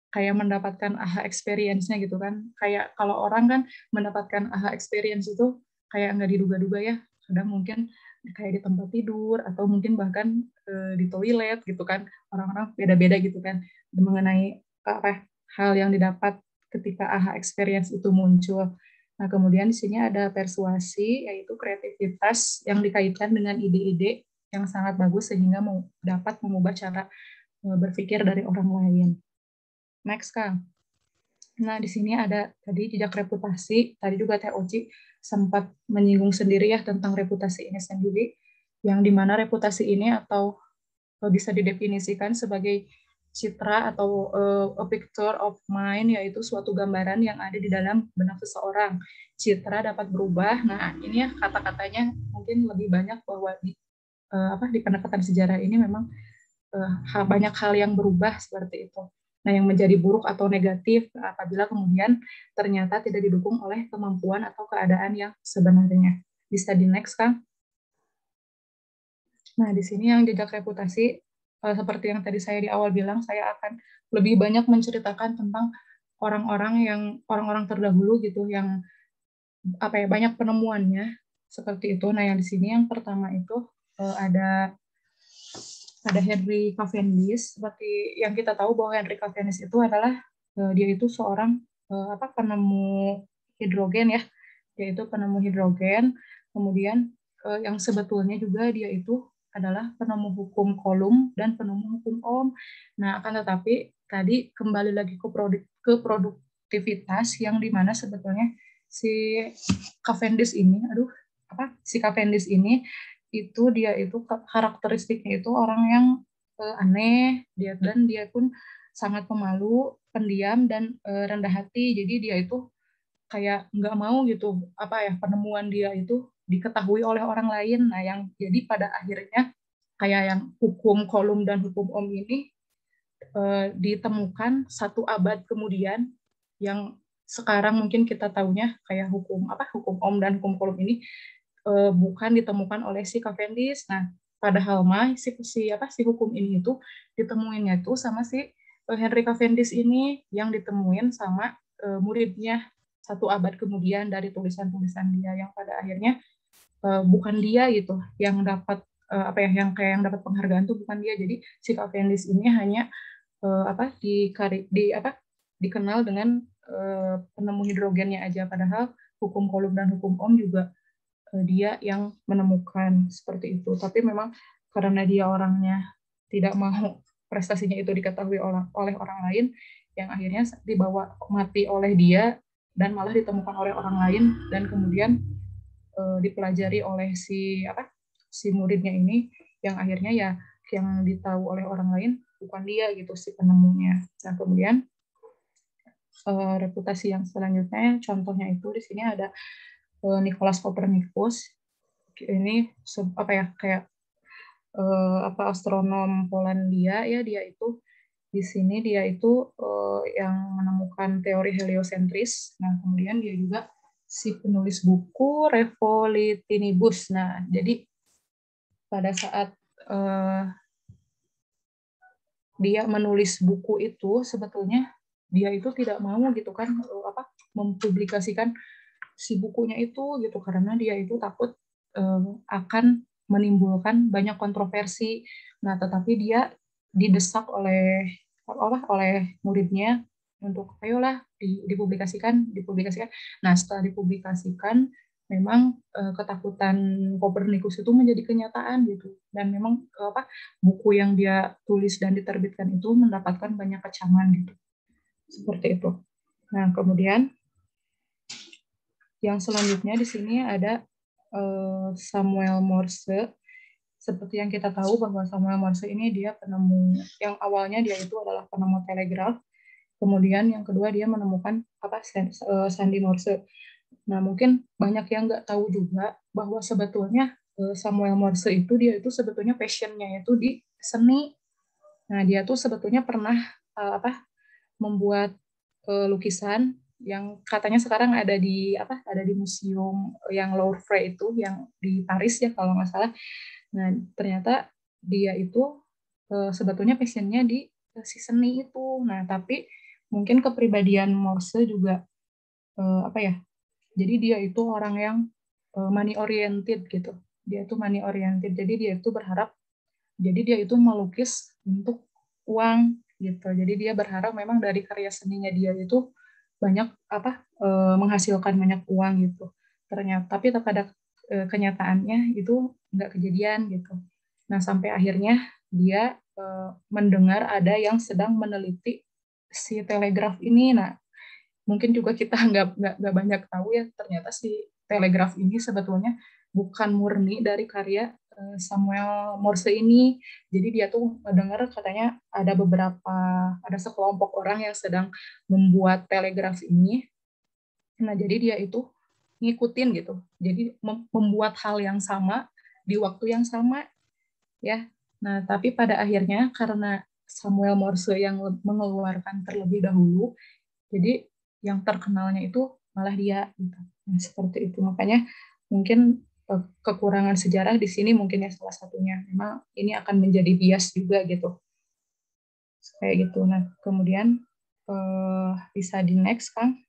kayak mendapatkan aha experience-nya gitu kan. Kayak kalau orang kan mendapatkan aha experience itu kayak nggak diduga-duga ya. Kadang mungkin kayak di tempat tidur atau mungkin bahkan di toilet gitu kan. Orang-orang beda-beda gitu kan mengenai hal yang didapat ketika aha experience itu muncul. Nah, kemudian di sini ada persuasi, yaitu kreativitas yang dikaitkan dengan ide-ide yang sangat bagus sehingga dapat mengubah cara berpikir dari orang lain. Next, Kang. Nah, di sini ada tadi jejak reputasi. Tadi juga Teh Oci sempat menyinggung sendiri ya tentang reputasi ini sendiri, yang dimana reputasi ini atau bisa didefinisikan sebagai citra atau a picture of mind, yaitu suatu gambaran yang ada di dalam benak seseorang. Citra dapat berubah. Nah, ini ya kata-katanya mungkin lebih banyak bahwa di pendekatan sejarah ini memang banyak hal yang berubah seperti itu. Nah, yang menjadi buruk atau negatif apabila kemudian ternyata tidak didukung oleh kemampuan atau keadaan yang sebenarnya. Bisa di next, Kang. Nah, di sini yang jejak reputasi, seperti yang tadi saya di awal bilang, saya akan lebih banyak menceritakan tentang orang-orang terdahulu gitu, yang banyak penemuannya seperti itu. Nah, yang di sini yang pertama itu ada Henry Cavendish. Seperti yang kita tahu bahwa Henry Cavendish itu adalah dia itu seorang penemu hidrogen ya, yaitu penemu hidrogen. Kemudian yang sebetulnya juga dia itu adalah penemu hukum Coulomb dan penemu hukum Ohm. Nah, akan tetapi tadi kembali lagi ke produktivitas, yang dimana sebetulnya si Cavendish ini, itu dia itu karakteristiknya itu orang yang aneh, dan dia pun sangat pemalu, pendiam, dan rendah hati. Jadi dia itu kayak nggak mau gitu penemuan dia itu diketahui oleh orang lain. Nah, yang jadi pada akhirnya kayak yang hukum Coulomb dan hukum Ohm ini ditemukan 1 abad kemudian, yang sekarang mungkin kita tahunya kayak hukum Ohm dan hukum Coulomb ini bukan ditemukan oleh si Cavendish. Nah, padahal si hukum ini itu ditemuinnya itu sama si Henry Cavendish ini, yang ditemuin sama muridnya 1 abad kemudian dari tulisan-tulisan dia, yang pada akhirnya bukan dia gitu yang dapat yang dapat penghargaan tuh bukan dia. Jadi si Cavendish ini hanya dikenal dengan penemu hidrogennya aja, padahal hukum Coulomb dan hukum Ohm juga dia yang menemukan seperti itu. Tapi memang karena dia orangnya tidak mau prestasinya itu diketahui oleh orang lain, yang akhirnya dibawa mati oleh dia dan malah ditemukan oleh orang lain, dan kemudian dipelajari oleh si muridnya ini, yang akhirnya ya yang ditahu oleh orang lain bukan dia gitu si penemunya. Nah kemudian reputasi yang selanjutnya, contohnya itu di sini ada Nicolaus Copernicus. Ini kayak astronom Polandia ya, dia itu di sini dia itu yang menemukan teori heliosentris. Nah kemudian dia juga si penulis buku Revolitinibus. Nah jadi pada saat dia menulis buku itu, sebetulnya dia itu tidak mau gitu kan mempublikasikan si bukunya itu gitu, karena dia itu takut akan menimbulkan banyak kontroversi. Nah tetapi dia didesak oleh muridnya untuk ayolah dipublikasikan. Nah setelah dipublikasikan, memang ketakutan Kopernikus itu menjadi kenyataan gitu, dan memang buku yang dia tulis dan diterbitkan itu mendapatkan banyak kecaman gitu, seperti itu. Nah kemudian yang selanjutnya di sini ada Samuel Morse. Seperti yang kita tahu bahwa Samuel Morse ini dia penemu, yang awalnya dia itu adalah penemu telegraf, kemudian yang kedua dia menemukan sandi Morse. Nah mungkin banyak yang nggak tahu juga bahwa sebetulnya Samuel Morse itu dia itu sebetulnya passionnya itu di seni. Nah dia tuh sebetulnya pernah membuat lukisan yang katanya sekarang ada di museum yang Louvre itu yang di Paris ya kalau nggak salah. Nah ternyata dia itu sebetulnya passionnya di si seni itu. Nah tapi mungkin kepribadian Morse juga jadi dia itu orang yang money oriented gitu. Dia itu money oriented. Jadi dia itu berharap, jadi dia itu melukis untuk uang gitu. Jadi dia berharap memang dari karya seninya dia itu banyak menghasilkan banyak uang gitu. Ternyata tapi pada kenyataannya itu nggak kejadian gitu. Nah sampai akhirnya dia mendengar ada yang sedang meneliti si telegraf ini. Nah mungkin juga kita nggak banyak tahu ya, ternyata si telegraf ini sebetulnya bukan murni dari karya Samuel Morse ini. Jadi dia tuh mendengar katanya ada sekelompok orang yang sedang membuat telegraf ini. Nah jadi dia itu ngikutin gitu. Jadi membuat hal yang sama di waktu yang sama ya. Nah tapi pada akhirnya karena Samuel Morse yang mengeluarkan terlebih dahulu, jadi yang terkenalnya itu malah dia gitu. Nah, seperti itu. Makanya mungkin kekurangan sejarah di sini mungkin ya salah satunya. Memang ini akan menjadi bias juga gitu. Kayak gitu. Nah, kemudian bisa di next, Kang.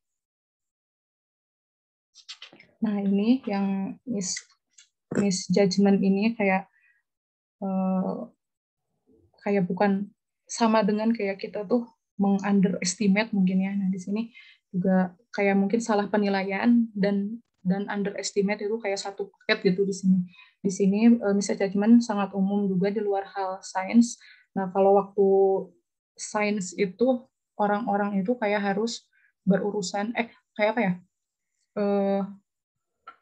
Nah, ini yang misjudgment ini kayak bukan sama dengan kayak kita tuh meng-underestimate mungkin ya. Nah, di sini juga kayak mungkin salah penilaian dan underestimate itu kayak satu paket gitu di sini. Di sini misjudgment sangat umum juga di luar hal sains. Nah, kalau waktu sains itu orang-orang itu kayak harus berurusan kayak apa ya?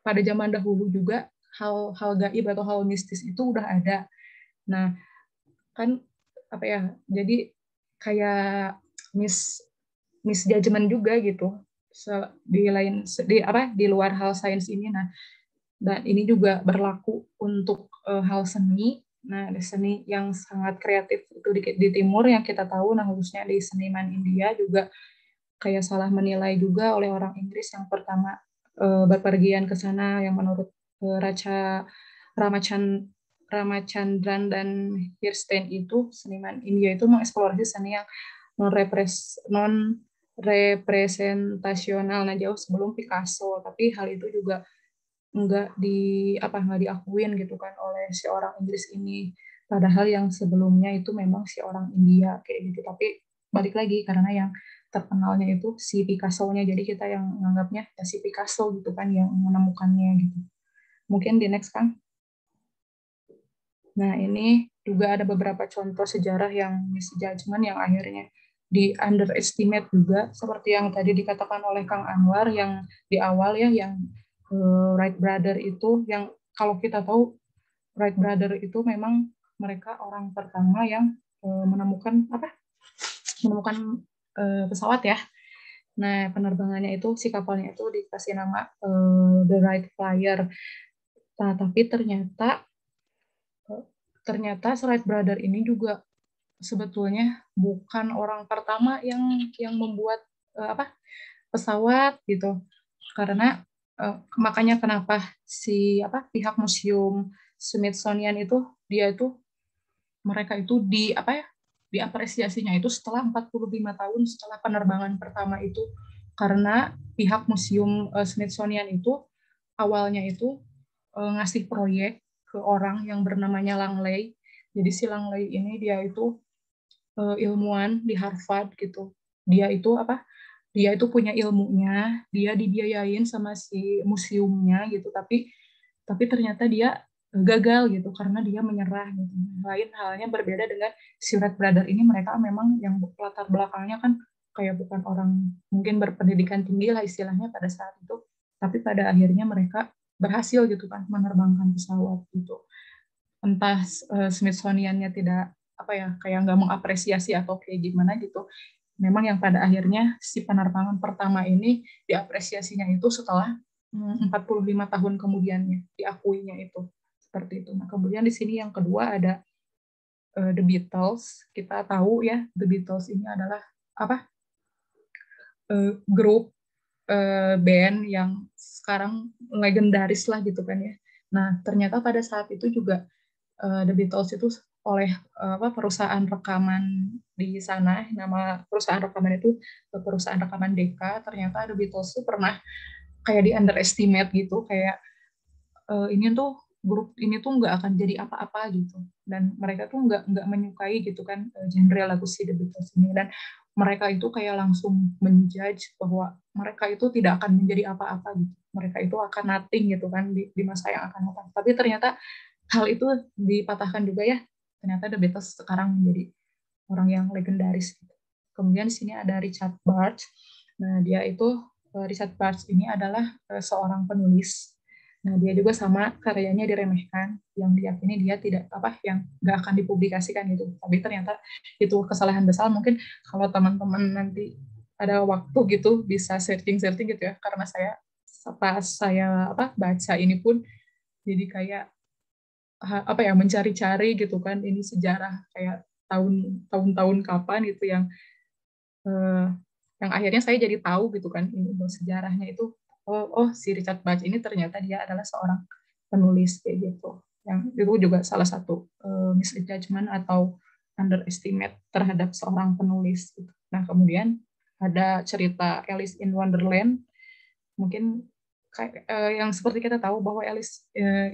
Pada zaman dahulu juga hal gaib atau hal mistis itu udah ada. Nah, kan apa ya? Jadi kayak misjudgment juga gitu di luar hal sains ini. Nah dan ini juga berlaku untuk hal seni. Nah di seni yang sangat kreatif itu di timur yang kita tahu, nah khususnya di seniman India juga kayak salah menilai juga oleh orang Inggris yang pertama berpergian ke sana, yang menurut Raja Ramachandran dan Hirstein itu seniman India itu mengeksplorasi seni yang non representasional. Nah jauh sebelum Picasso, tapi hal itu juga nggak diakuin gitu kan oleh si orang Inggris ini, padahal yang sebelumnya itu memang si orang India kayak gitu. Tapi balik lagi karena yang terkenalnya itu si Picasso-nya, jadi kita yang menganggapnya ya si Picasso gitu kan yang menemukannya gitu. Mungkin di next, Kang. Nah, ini juga ada beberapa contoh sejarah yang misjudgment yang akhirnya di underestimate juga, seperti yang tadi dikatakan oleh Kang Anwar yang di awal ya, yang Wright brother itu, yang kalau kita tahu Wright brother itu memang mereka orang pertama yang menemukan pesawat ya. Nah, penerbangannya itu, si kapalnya itu dikasih nama The Wright Flyer. Nah, tapi ternyata Wright brother ini juga sebetulnya bukan orang pertama yang membuat pesawat gitu. Karena makanya kenapa pihak museum Smithsonian itu mereka itu diapresiasinya itu setelah 45 tahun setelah penerbangan pertama itu, karena pihak museum Smithsonian itu awalnya itu ngasih proyek ke orang yang bernamanya Langley. Jadi si Langley ini dia itu ilmuwan di Harvard gitu. Dia itu punya ilmunya, dia dibiayain sama si museumnya gitu, tapi ternyata dia gagal gitu karena dia menyerah gitu. Lain halnya berbeda dengan si Wright brother ini, mereka memang yang latar belakangnya kan kayak bukan orang mungkin berpendidikan tinggi lah istilahnya pada saat itu, tapi pada akhirnya mereka berhasil gitu kan menerbangkan pesawat gitu. Entah Smithsonian-nya tidak kayak nggak mengapresiasi atau kayak gimana gitu. Memang yang pada akhirnya si penerbangan pertama ini diapresiasinya itu setelah 45 tahun kemudiannya diakuinya itu seperti itu. Nah, kemudian di sini yang kedua ada The Beatles. Kita tahu ya, The Beatles ini adalah grup band yang sekarang legendaris lah gitu kan ya. Nah, ternyata pada saat itu juga The Beatles itu oleh perusahaan rekaman di sana, nama perusahaan rekaman itu perusahaan rekaman Decca. Ternyata The Beatles itu pernah kayak di underestimate gitu, kayak ini tuh grup ini tuh nggak akan jadi apa-apa gitu, dan mereka tuh nggak menyukai gitu kan genre lagu si The Beatles ini, dan mereka itu kayak langsung menjudge bahwa mereka itu tidak akan menjadi apa-apa gitu, mereka itu akan nothing gitu kan di masa yang akan datang. Tapi ternyata hal itu dipatahkan juga ya, ternyata The Beatles sekarang menjadi orang yang legendaris gitu. Kemudian di sini ada Richard Bach. Nah, Richard Bach ini adalah seorang penulis. Nah, dia juga sama karyanya diremehkan, yang diyakini dia yang nggak akan dipublikasikan gitu. Tapi ternyata itu kesalahan besar. Mungkin kalau teman-teman nanti ada waktu gitu bisa searching gitu ya. Karena pas saya baca ini pun jadi kayak mencari-cari gitu kan ini sejarah kayak tahun-tahun kapan gitu eh, yang akhirnya saya jadi tahu gitu kan ini sejarahnya itu, si Richard Bach ini ternyata dia adalah seorang penulis kayak gitu, yang itu juga salah satu misjudgment atau underestimate terhadap seorang penulis gitu. Nah, kemudian ada cerita Alice in Wonderland. Mungkin yang seperti kita tahu bahwa Alice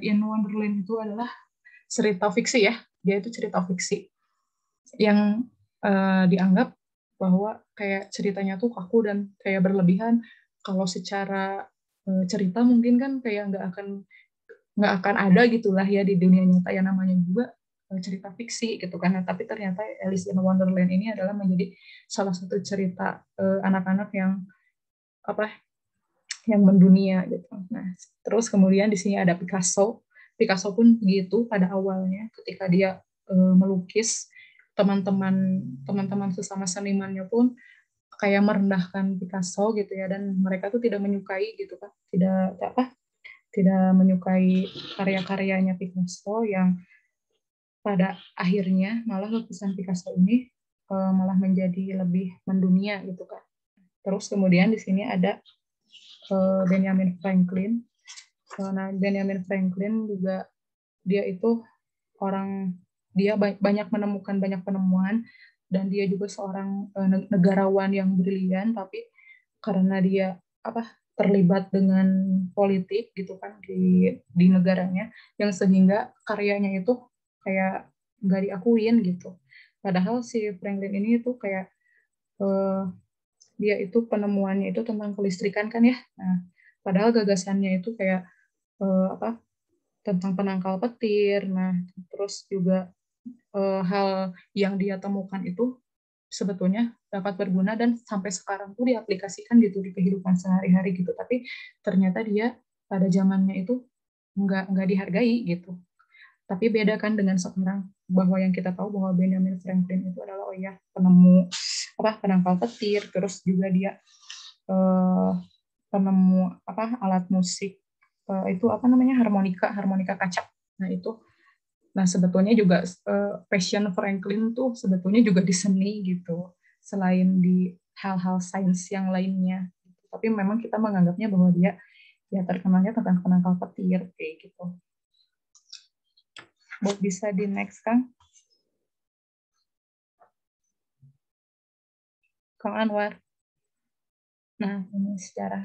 in Wonderland itu adalah cerita fiksi ya, dia itu cerita fiksi yang dianggap bahwa kayak ceritanya tuh kaku dan kayak berlebihan. Kalau secara cerita mungkin kan kayak nggak akan ada gitulah ya di dunia nyata yang namanya juga cerita fiksi gitu kan. Nah, tapi ternyata Alice in Wonderland ini adalah menjadi salah satu cerita anak-anak yang yang mendunia gitu. Nah, terus kemudian di sini ada Picasso. Picasso pun begitu pada awalnya ketika dia melukis, teman-teman sesama senimannya pun kayak merendahkan Picasso gitu ya, dan mereka tuh tidak menyukai gitu kan, tidak menyukai karya-karyanya Picasso, yang pada akhirnya malah lukisan Picasso ini malah menjadi lebih mendunia gitu kan. Terus kemudian di sini ada Benjamin Franklin. Nah, Benjamin Franklin juga dia itu dia banyak menemukan banyak penemuan, dan dia juga seorang negarawan yang brilian, tapi karena dia terlibat dengan politik gitu kan di negaranya, yang sehingga karyanya itu kayak nggak diakuin gitu. Padahal si Franklin ini itu kayak dia itu penemuannya itu tentang kelistrikan kan ya. Nah, padahal gagasannya itu kayak tentang penangkal petir. Nah, terus juga hal yang dia temukan itu sebetulnya dapat berguna dan sampai sekarang tuh diaplikasikan gitu di kehidupan sehari-hari gitu. Tapi ternyata dia pada zamannya itu nggak dihargai gitu. Tapi beda kan dengan sekarang, bahwa yang kita tahu bahwa Benjamin Franklin itu adalah penemu penangkal petir, terus juga dia penemu alat musik itu harmonika kaca. Nah itu, sebetulnya juga passion Franklin tuh sebetulnya juga di seni gitu, selain di hal-hal sains yang lainnya. Tapi memang kita menganggapnya bahwa dia ya terkenalnya tentang penangkal petir kayak gitu. Bisa di next Kang Anwar. Nah ini sejarah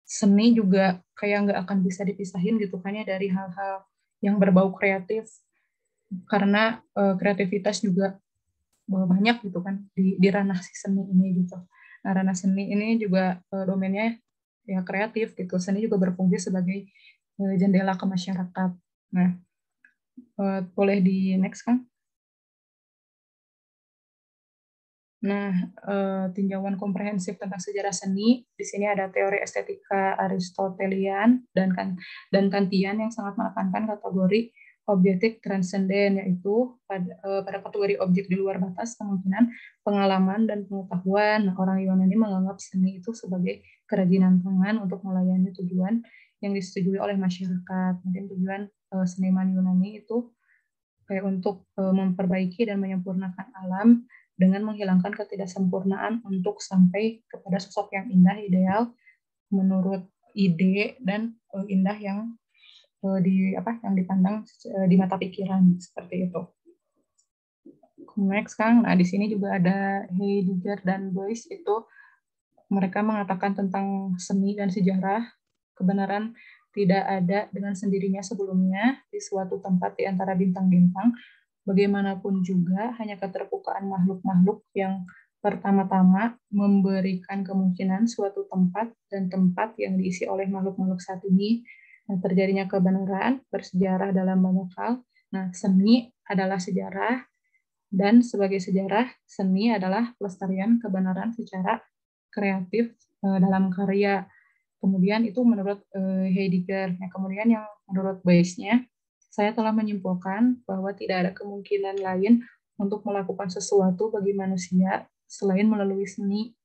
seni juga kayak nggak akan bisa dipisahin gitu kan ya dari hal-hal yang berbau kreatif, karena kreativitas juga banyak gitu kan di ranah si seni ini gitu. Nah ranah seni ini juga domainnya ya kreatif gitu. Seni juga berfungsi sebagai jendela ke masyarakat. Nah boleh di next kan? Nah, tinjauan komprehensif tentang sejarah seni, di sini ada teori estetika Aristotelian dan Kantian yang sangat menekankan kategori objektif transenden, yaitu pada kategori objek di luar batas kemungkinan pengalaman dan pengetahuan. Nah, orang Yunani menganggap seni itu sebagai kerajinan tangan untuk melayani tujuan yang disetujui oleh masyarakat. Mungkin tujuan seniman Yunani itu kayak untuk memperbaiki dan menyempurnakan alam dengan menghilangkan ketidaksempurnaan untuk sampai kepada sosok yang indah, ideal menurut ide dan indah yang yang dipandang di mata pikiran seperti itu. Next Kang, nah di sini juga ada Heidegger dan Beuys, itu mereka mengatakan tentang seni dan sejarah, kebenaran tidak ada dengan sendirinya sebelumnya di suatu tempat di antara bintang-bintang. Bagaimanapun juga, hanya keterbukaan makhluk-makhluk yang pertama-tama memberikan kemungkinan suatu tempat dan tempat yang diisi oleh makhluk-makhluk saat ini. Nah, terjadinya kebenaran bersejarah dalam banyak hal. Nah, seni adalah sejarah, dan sebagai sejarah, seni adalah pelestarian kebenaran secara kreatif dalam karya. Kemudian itu menurut Heidegger. Nah, kemudian yang menurut Beuys-nya, saya telah menyimpulkan bahwa tidak ada kemungkinan lain untuk melakukan sesuatu bagi manusia selain melalui seni.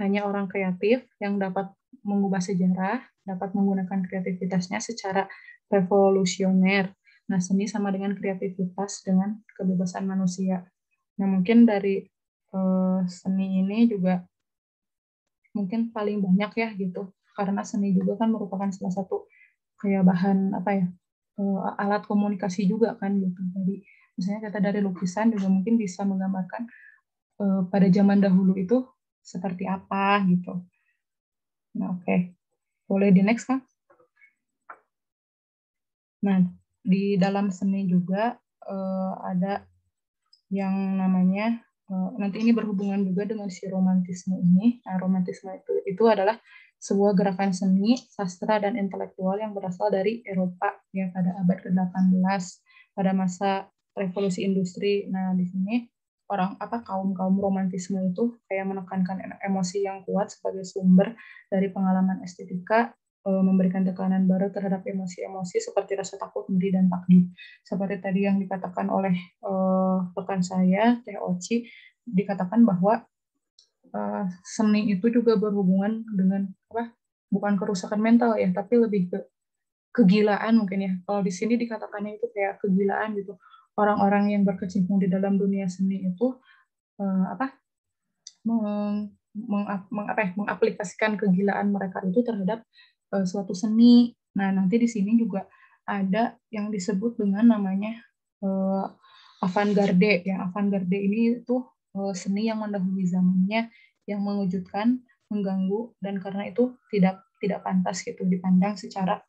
Hanya orang kreatif yang dapat mengubah sejarah, dapat menggunakan kreativitasnya secara revolusioner. Nah, seni sama dengan kreativitas dengan kebebasan manusia. Nah, mungkin dari seni ini juga mungkin paling banyak ya gitu, karena seni juga kan merupakan salah satu kayak bahan alat komunikasi juga kan gitu. Jadi misalnya kata dari lukisan juga mungkin bisa menggambarkan pada zaman dahulu itu seperti apa gitu. Nah oke. Boleh di next kan? Nah di dalam seni juga ada yang namanya nanti ini berhubungan juga dengan si romantisme ini. Nah romantisme itu adalah sebuah gerakan seni, sastra, dan intelektual yang berasal dari Eropa ya pada abad ke-18 pada masa revolusi industri. Nah, di sini kaum romantisme itu kayak menekankan emosi yang kuat sebagai sumber dari pengalaman estetika, memberikan tekanan baru terhadap emosi-emosi seperti rasa takut, ngeri, dan takjub. Seperti tadi yang dikatakan oleh rekan saya, Teh Oci, dikatakan bahwa seni itu juga berhubungan dengan bukan kerusakan mental ya, tapi lebih ke kegilaan mungkin ya. Kalau di sini dikatakannya itu kayak kegilaan gitu. Orang-orang yang berkecimpung di dalam dunia seni itu mengaplikasikan kegilaan mereka itu terhadap suatu seni. Nah, nanti di sini juga ada yang disebut dengan namanya avant-garde. Ya, avant-garde ini itu seni yang mendahului zamannya, yang mengejutkan, mengganggu, dan karena itu tidak pantas gitu dipandang secara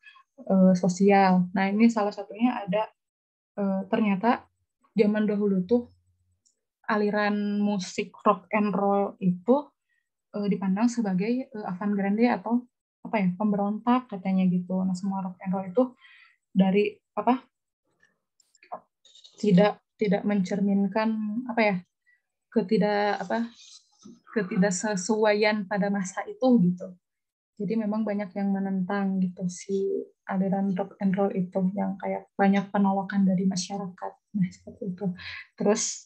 sosial. Nah, ini salah satunya ada ternyata zaman dahulu tuh aliran musik rock and roll itu dipandang sebagai avant-garde atau apa ya, pemberontak katanya gitu. Nah, semua rock and roll itu dari apa, tidak mencerminkan apa ya, ketidaksesuaian pada masa itu gitu. Jadi memang banyak yang menentang gitu si aliran rock and roll itu, yang kayak banyak penolakan dari masyarakat. Nah, seperti itu. Terus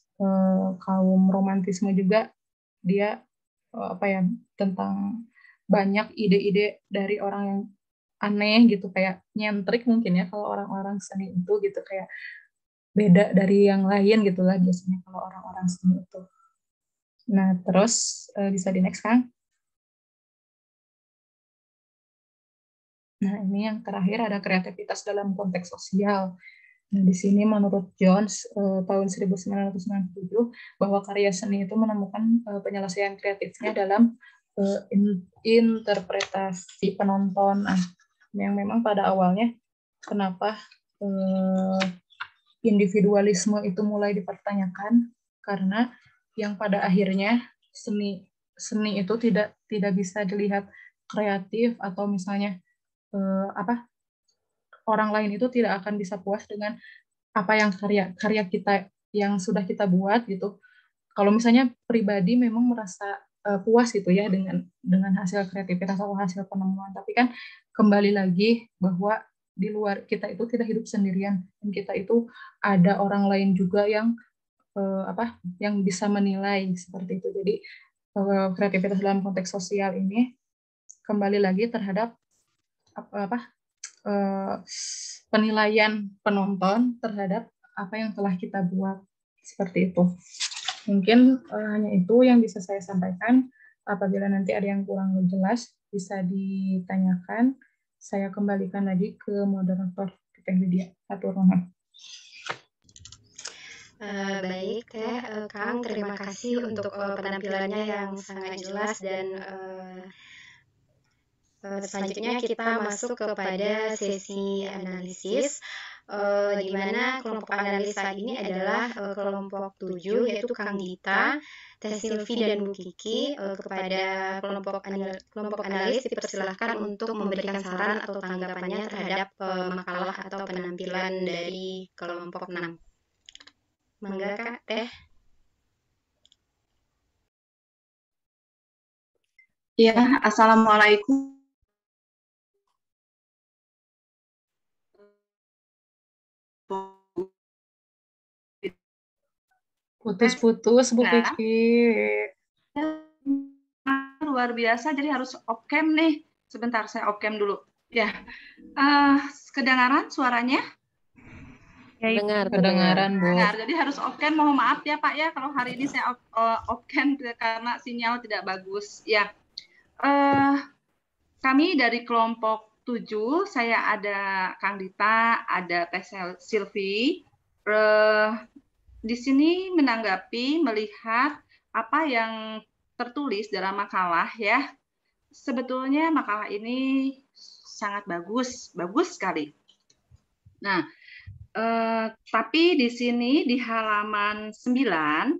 kaum romantisme juga, dia apa ya, tentang banyak ide-ide dari orang yang aneh gitu, kayak nyentrik mungkin ya kalau orang-orang seni itu gitu, kayak beda dari yang lain gitulah biasanya kalau orang-orang seni itu. Nah, terus bisa di next kan? Nah, ini yang terakhir ada kreativitas dalam konteks sosial. Nah, di sini menurut Jones tahun 1997 bahwa karya seni itu menemukan penyelesaian kreatifnya dalam interpretasi penonton. Nah, yang memang pada awalnya kenapa individualisme itu mulai dipertanyakan, karena yang pada akhirnya seni itu tidak bisa dilihat kreatif, atau misalnya orang lain itu tidak akan bisa puas dengan apa yang karya kita yang sudah kita buat gitu. Kalau misalnya pribadi memang merasa puas gitu ya dengan hasil kreativitas atau hasil penemuan, tapi kan kembali lagi bahwa di luar kita itu tidak hidup sendirian, dan kita itu ada orang lain juga yang yang bisa menilai seperti itu. Jadi kreativitas dalam konteks sosial ini kembali lagi terhadap penilaian penonton terhadap apa yang telah kita buat, seperti itu. Mungkin hanya itu yang bisa saya sampaikan. Apabila nanti ada yang kurang jelas bisa ditanyakan. Saya kembalikan lagi ke moderator Teh Lydia. Atur nuhun. Baik, Kang, terima kasih untuk penampilannya yang sangat jelas, dan selanjutnya kita masuk kepada sesi analisis, di mana kelompok analis saat ini adalah kelompok 7, yaitu Kang Dita, Teh Silvi, dan Bu Kiki. Kepada kelompok analis dipersilahkan untuk memberikan saran atau tanggapannya terhadap makalah atau penampilan dari kelompok 6. Mangga, Kak, Teh. Ya, Assalamualaikum. Putus-putus, Bu Kiki. Luar biasa, jadi harus off-cam nih. Sebentar, saya off-cam dulu. Ya, kedengaran suaranya? Ya, Kedengaran, Bu. Jadi harus off-cam. Mohon maaf ya, Pak ya, kalau hari ini saya off-cam karena sinyal tidak bagus. Ya, kami dari kelompok 7, saya ada Kang Dita, ada Teh Silvi. Di sini menanggapi, melihat apa yang tertulis dalam makalah ya. Sebetulnya makalah ini sangat bagus sekali. Nah, tapi di sini di halaman 9,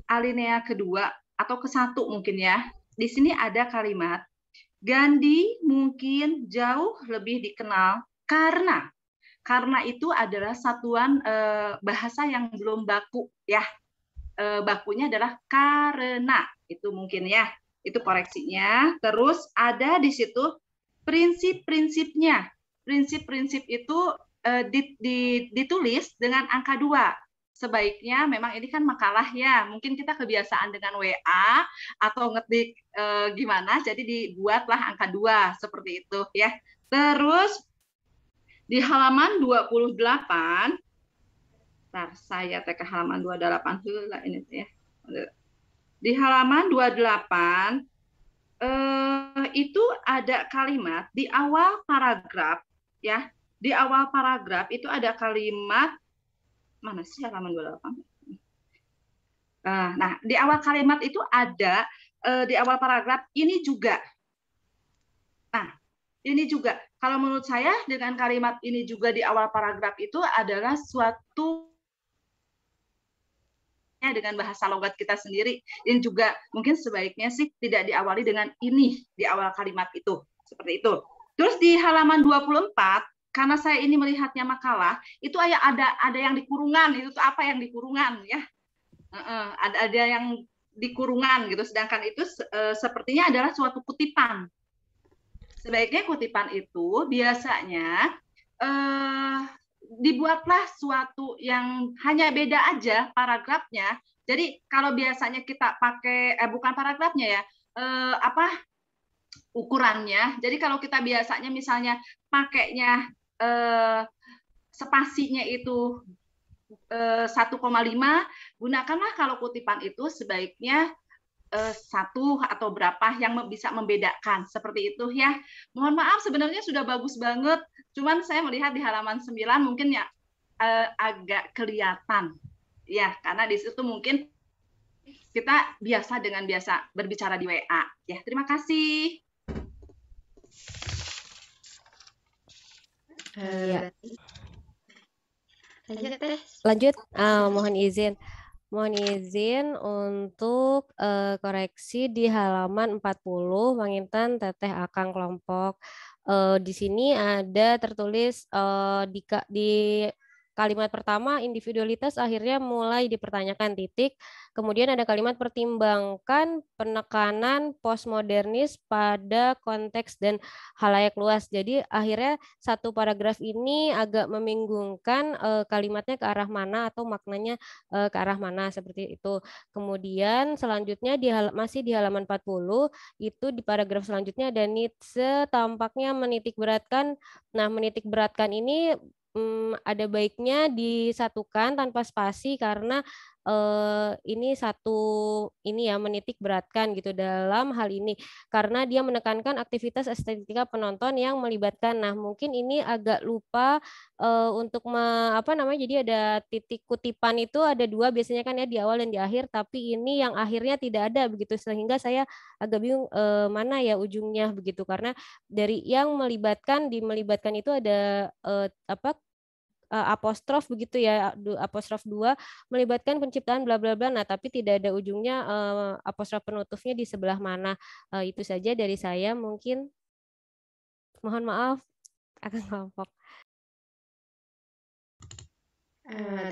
alinea kedua atau ke-1 mungkin ya. Di sini ada kalimat, Gandhi mungkin jauh lebih dikenal karena itu adalah satuan bahasa yang belum baku ya. Bakunya adalah karena, itu mungkin ya, itu koreksinya. Terus ada di situ prinsip-prinsipnya. Prinsip-prinsip itu ditulis dengan angka 2. Sebaiknya, memang ini kan makalah ya, mungkin kita kebiasaan dengan WA atau ngetik gimana, jadi dibuatlah angka 2 seperti itu ya. Terus di halaman 28, saya ke halaman 28 dulu lah ini ya. Di halaman 28 itu ada kalimat di awal paragraf ya. Di awal paragraf itu ada kalimat, mana sih halaman 28? Nah, di awal kalimat itu ada di awal paragraf ini juga. Nah, ini juga, kalau menurut saya dengan kalimat ini juga di awal paragraf itu adalah suatu sesuai dengan bahasa logat kita sendiri. Dan juga mungkin sebaiknya sih tidak diawali dengan ini di awal kalimat itu. Seperti itu. Terus di halaman 24, karena saya ini melihatnya makalah, itu ada yang di kurungan. Itu tuh apa yang di kurungan ya? Ada yang di kurungan gitu. Sedangkan itu sepertinya adalah suatu kutipan. Sebaiknya kutipan itu biasanya dibuatlah suatu yang hanya beda aja paragrafnya. Jadi kalau biasanya kita pakai bukan paragrafnya ya, ukurannya. Jadi kalau kita biasanya misalnya pakainya spasinya itu 1,5, gunakanlah kalau kutipan itu sebaiknya 1 atau berapa yang bisa membedakan, seperti itu ya. Mohon maaf sebenarnya sudah bagus banget, cuman saya melihat di halaman 9 mungkin ya agak kelihatan ya, karena di situ mungkin kita biasa berbicara di WA ya. Terima kasih. Lanjut, mohon izin untuk koreksi di halaman 40, Mangintan Teteh Akang kelompok. Di sini ada tertulis di kalimat pertama individualitas akhirnya mulai dipertanyakan titik. Kemudian ada kalimat pertimbangkan penekanan postmodernis pada konteks dan halayak luas. Jadi akhirnya satu paragraf ini agak membingungkan kalimatnya ke arah mana atau maknanya ke arah mana seperti itu. Kemudian selanjutnya masih di halaman 40 itu di paragraf selanjutnya ada Nietzsche tampaknya menitik beratkan. Nah, menitik beratkan ini ada baiknya disatukan tanpa spasi karena ini menitik beratkan gitu dalam hal ini karena dia menekankan aktivitas estetika penonton yang melibatkan. Nah, mungkin ini agak lupa untuk jadi ada titik kutipan itu ada 2 biasanya kan ya di awal dan di akhir, tapi ini yang akhirnya tidak ada begitu sehingga saya agak bingung mana ya ujungnya begitu karena dari yang melibatkan itu ada apostrof begitu ya, apostrof 2 melibatkan penciptaan bla bla bla. Nah, tapi tidak ada ujungnya apostrof penutupnya di sebelah mana. Itu saja dari saya mungkin. Mohon maaf, akan kelompok.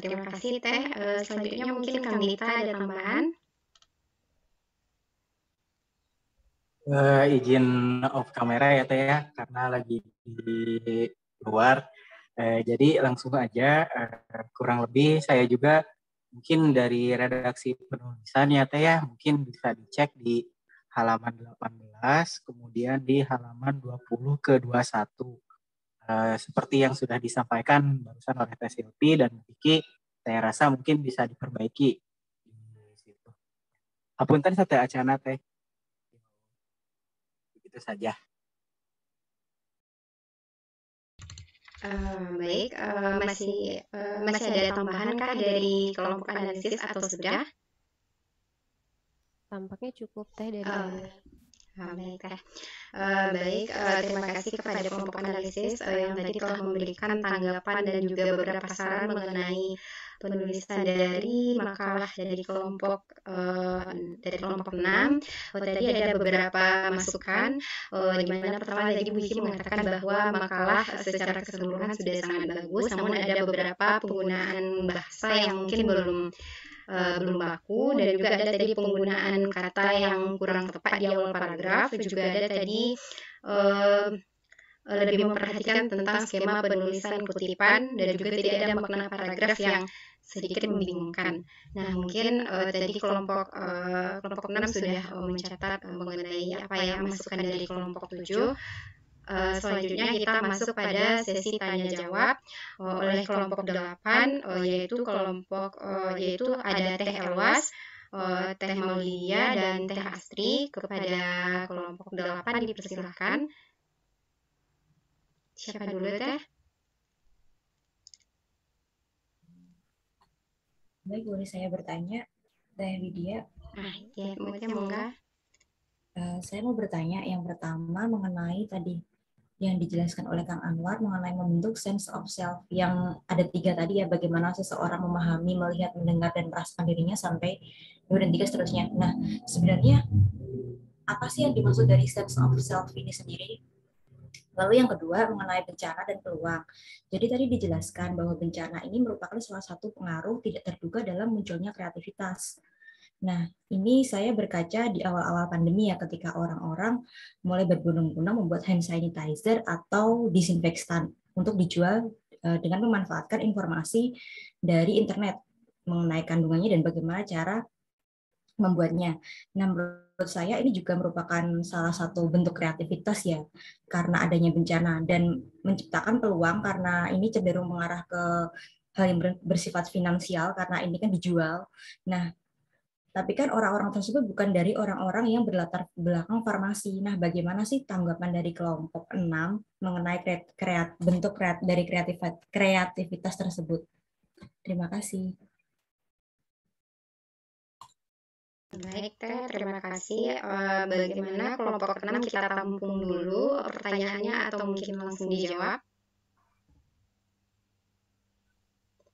Terima kasih Teh. Selanjutnya mungkin Kang Dita ada tambahan. Izin off kamera ya Teh ya, karena lagi di luar. Jadi langsung aja, kurang lebih saya juga mungkin dari redaksi penulisan ya Teh ya, mungkin bisa dicek di halaman 18, kemudian di halaman 20 ke 21. Seperti yang sudah disampaikan barusan oleh Teh Silpi dan Vicky, saya rasa mungkin bisa diperbaiki. Hapunten Satya Acana Teh. Begitu saja. Baik, masih ada tambahan kah dari kelompok analisis atau sudah? Tampaknya cukup Teh dari kami. Baik Teh. Baik, terima kasih kepada kelompok analisis yang tadi telah memberikan tanggapan dan juga beberapa saran mengenai penulisan dari makalah dari kelompok 6. Tadi ada beberapa masukan, di mana pertama tadi Bu Vicky mengatakan bahwa makalah secara keseluruhan sudah sangat bagus, namun ada beberapa penggunaan bahasa yang mungkin belum baku, dan juga ada tadi penggunaan kata yang kurang tepat di awal paragraf, juga ada tadi lebih memperhatikan tentang skema penulisan kutipan dan juga tidak ada makna paragraf yang sedikit membingungkan. Nah, mungkin tadi kelompok 6 sudah mencatat mengenai apa yang masukan dari kelompok 7. Selanjutnya kita masuk pada sesi tanya jawab oleh kelompok 8, yaitu ada Teh Elwas, Teh Maulia, dan Teh Astri. Kepada kelompok 8 dipersilahkan. Siapa dulu Teh? Baik, boleh saya bertanya, Teh Widya? Ya, mungkin. Saya mau bertanya yang pertama mengenai tadi yang dijelaskan oleh Kang Anwar mengenai membentuk sense of self yang ada 3 tadi ya, bagaimana seseorang memahami, melihat, mendengar, dan merasakan dirinya sampai 2 dan 3 seterusnya. Nah, sebenarnya apa sih yang dimaksud dari sense of self ini sendiri? Lalu yang kedua mengenai bencana dan peluang. Jadi tadi dijelaskan bahwa bencana ini merupakan salah satu pengaruh tidak terduga dalam munculnya kreativitas. Nah, ini saya berkaca di awal-awal pandemi ya, ketika orang-orang mulai berbondong-bondong membuat hand sanitizer atau disinfektan untuk dijual dengan memanfaatkan informasi dari internet mengenai kandungannya dan bagaimana cara membuatnya. Nah, menurut saya ini juga merupakan salah satu bentuk kreativitas ya, karena adanya bencana dan menciptakan peluang karena ini cenderung mengarah ke hal yang bersifat finansial karena ini kan dijual. Nah, tapi kan orang-orang tersebut bukan dari orang-orang yang berlatar belakang farmasi. Nah, bagaimana sih tanggapan dari kelompok 6 mengenai bentuk dari kreativitas tersebut? Terima kasih. Baik, Teh. Terima kasih. Bagaimana kelompok 6 kita tampung dulu pertanyaannya atau mungkin langsung dijawab?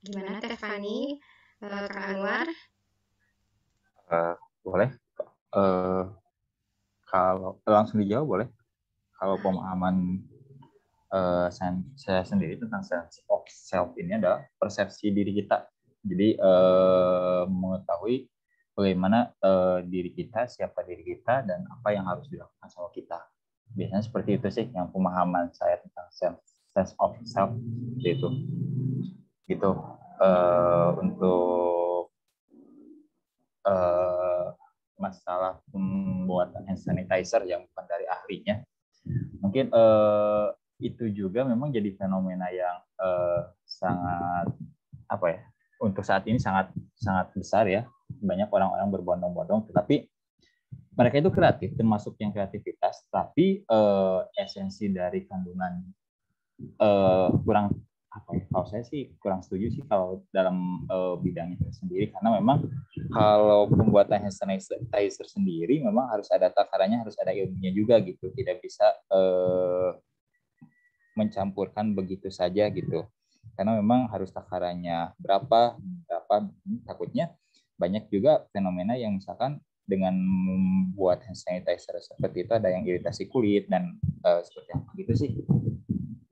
Gimana, Teh Fani? Kang Anwar? Boleh. Kalau langsung dijawab boleh. Kalau pemahaman saya sendiri tentang sense of self ini adalah persepsi diri kita. Jadi mengetahui bagaimana diri kita, siapa diri kita, dan apa yang harus dilakukan sama kita. Biasanya seperti itu sih yang pemahaman saya tentang sense of self itu. Gitu. Untuk masalah pembuatan hand sanitizer yang bukan dari ahlinya, mungkin itu juga memang jadi fenomena yang sangat apa ya, untuk saat ini sangat besar ya, banyak orang-orang berbondong-bondong, tetapi mereka itu kreatif, termasuk yang kreativitas, tapi esensi dari kandungan kurang apa ya, kalau saya sih kurang setuju sih kalau dalam bidang itu sendiri, karena memang kalau pembuatan hand sanitizer sendiri memang harus ada takarannya, harus ada ilmunya juga gitu, tidak bisa mencampurkan begitu saja gitu, karena memang harus takarannya berapa, takutnya banyak juga fenomena yang misalkan dengan membuat hand sanitizer seperti itu ada yang iritasi kulit dan seperti apa gitu sih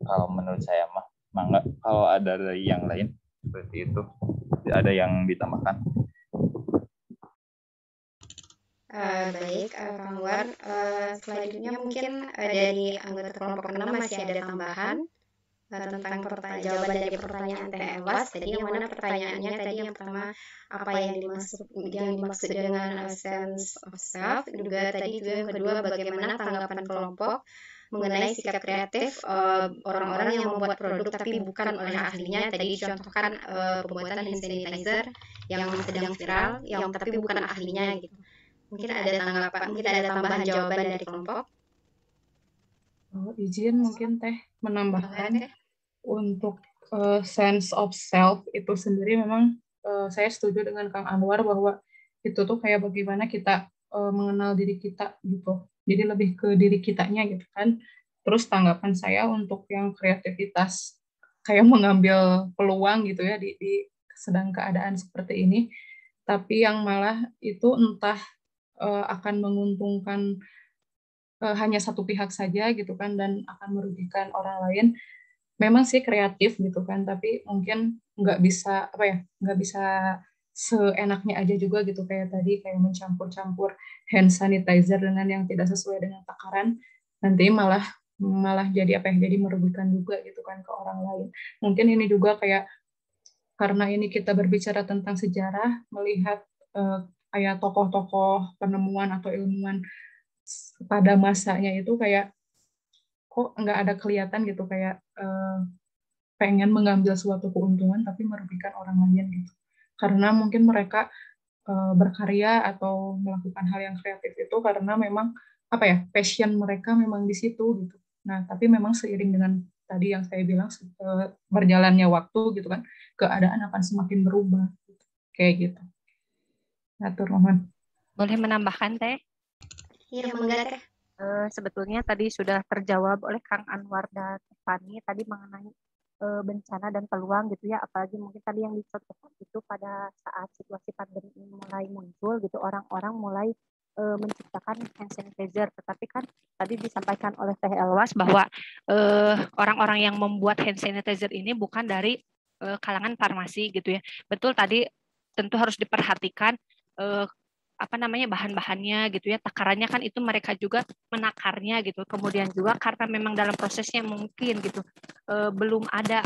kalau menurut saya mah. Mangga kalau ada dari yang lain seperti itu, ada yang ditambahkan. Baik, Kang Anwar. Selanjutnya mungkin dari anggota kelompok 6 masih ada tambahan tentang jawaban dari pertanyaan Teh Ewas. Tadi yang mana pertanyaannya tadi yang pertama, apa yang dimaksud dengan sense of self, juga yang kedua bagaimana tanggapan kelompok mengenai sikap kreatif orang-orang yang membuat produk tapi bukan oleh ahlinya. Tadi dicontohkan pembuatan hand sanitizer yang sedang viral, yang tapi bukan ahlinya gitu. Mungkin ada tanggapan, mungkin ada tambahan jawaban dari kelompok. Izin mungkin Teh menambahkan untuk sense of self itu sendiri memang saya setuju dengan Kang Anwar bahwa itu tuh kayak bagaimana kita mengenal diri kita gitu. Jadi lebih ke diri kitanya gitu kan. Terus tanggapan saya untuk yang kreativitas kayak mengambil peluang gitu ya di sedang keadaan seperti ini. Tapi yang malah itu entah akan menguntungkan hanya satu pihak saja gitu kan dan akan merugikan orang lain. Memang sih kreatif gitu kan, tapi mungkin nggak bisa seenaknya aja juga gitu, kayak tadi kayak mencampur-campur hand sanitizer dengan yang tidak sesuai dengan takaran, nanti malah jadi jadi merugikan juga gitu kan ke orang lain. Mungkin ini juga kayak karena ini kita berbicara tentang sejarah, melihat kayak tokoh-tokoh penemuan atau ilmuwan pada masanya itu kayak kok nggak ada kelihatan gitu kayak pengen mengambil suatu keuntungan tapi merugikan orang lain gitu. Karena mungkin mereka berkarya atau melakukan hal yang kreatif itu karena memang apa ya, passion mereka memang di situ gitu. Nah, tapi memang seiring dengan tadi yang saya bilang berjalannya waktu gitu kan, keadaan akan semakin berubah gitu. Kayak gitu. Atur mohon. Boleh menambahkan Teh? Iya, mangga Teh. Sebetulnya tadi sudah terjawab oleh Kang Anwar dan Fani tadi mengenai bencana dan peluang gitu ya, apalagi mungkin tadi yang dicontohkan itu pada saat situasi pandemi ini mulai muncul gitu, orang-orang mulai menciptakan hand sanitizer, tetapi kan tadi disampaikan oleh Teh Elwas bahwa orang-orang yang membuat hand sanitizer ini bukan dari kalangan farmasi gitu ya. Betul, tadi tentu harus diperhatikan bahan-bahannya gitu ya, takarannya kan itu mereka juga menakarnya gitu. Kemudian juga karena memang dalam prosesnya mungkin gitu belum ada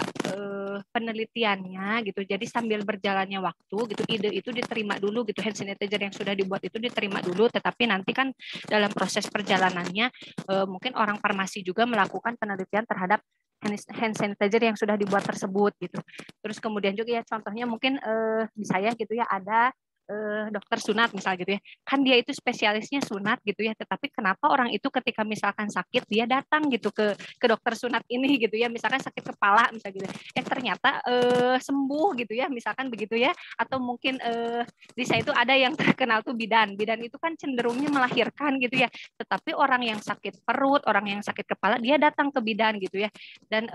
penelitiannya gitu, jadi sambil berjalannya waktu gitu ide itu diterima dulu gitu, hand sanitizer yang sudah dibuat itu diterima dulu, tetapi nanti kan dalam proses perjalanannya mungkin orang farmasi juga melakukan penelitian terhadap hand sanitizer yang sudah dibuat tersebut gitu. Terus kemudian juga ya contohnya mungkin di saya gitu ya ada dokter sunat misalnya gitu ya, kan dia itu spesialisnya sunat gitu ya, tetapi kenapa orang itu ketika misalkan sakit dia datang gitu ke dokter sunat ini gitu ya, misalkan sakit kepala misalnya gitu, ternyata sembuh gitu ya, misalkan begitu ya, atau mungkin di saya itu ada yang terkenal tuh bidan itu kan cenderungnya melahirkan gitu ya, tetapi orang yang sakit perut, orang yang sakit kepala dia datang ke bidan gitu ya, dan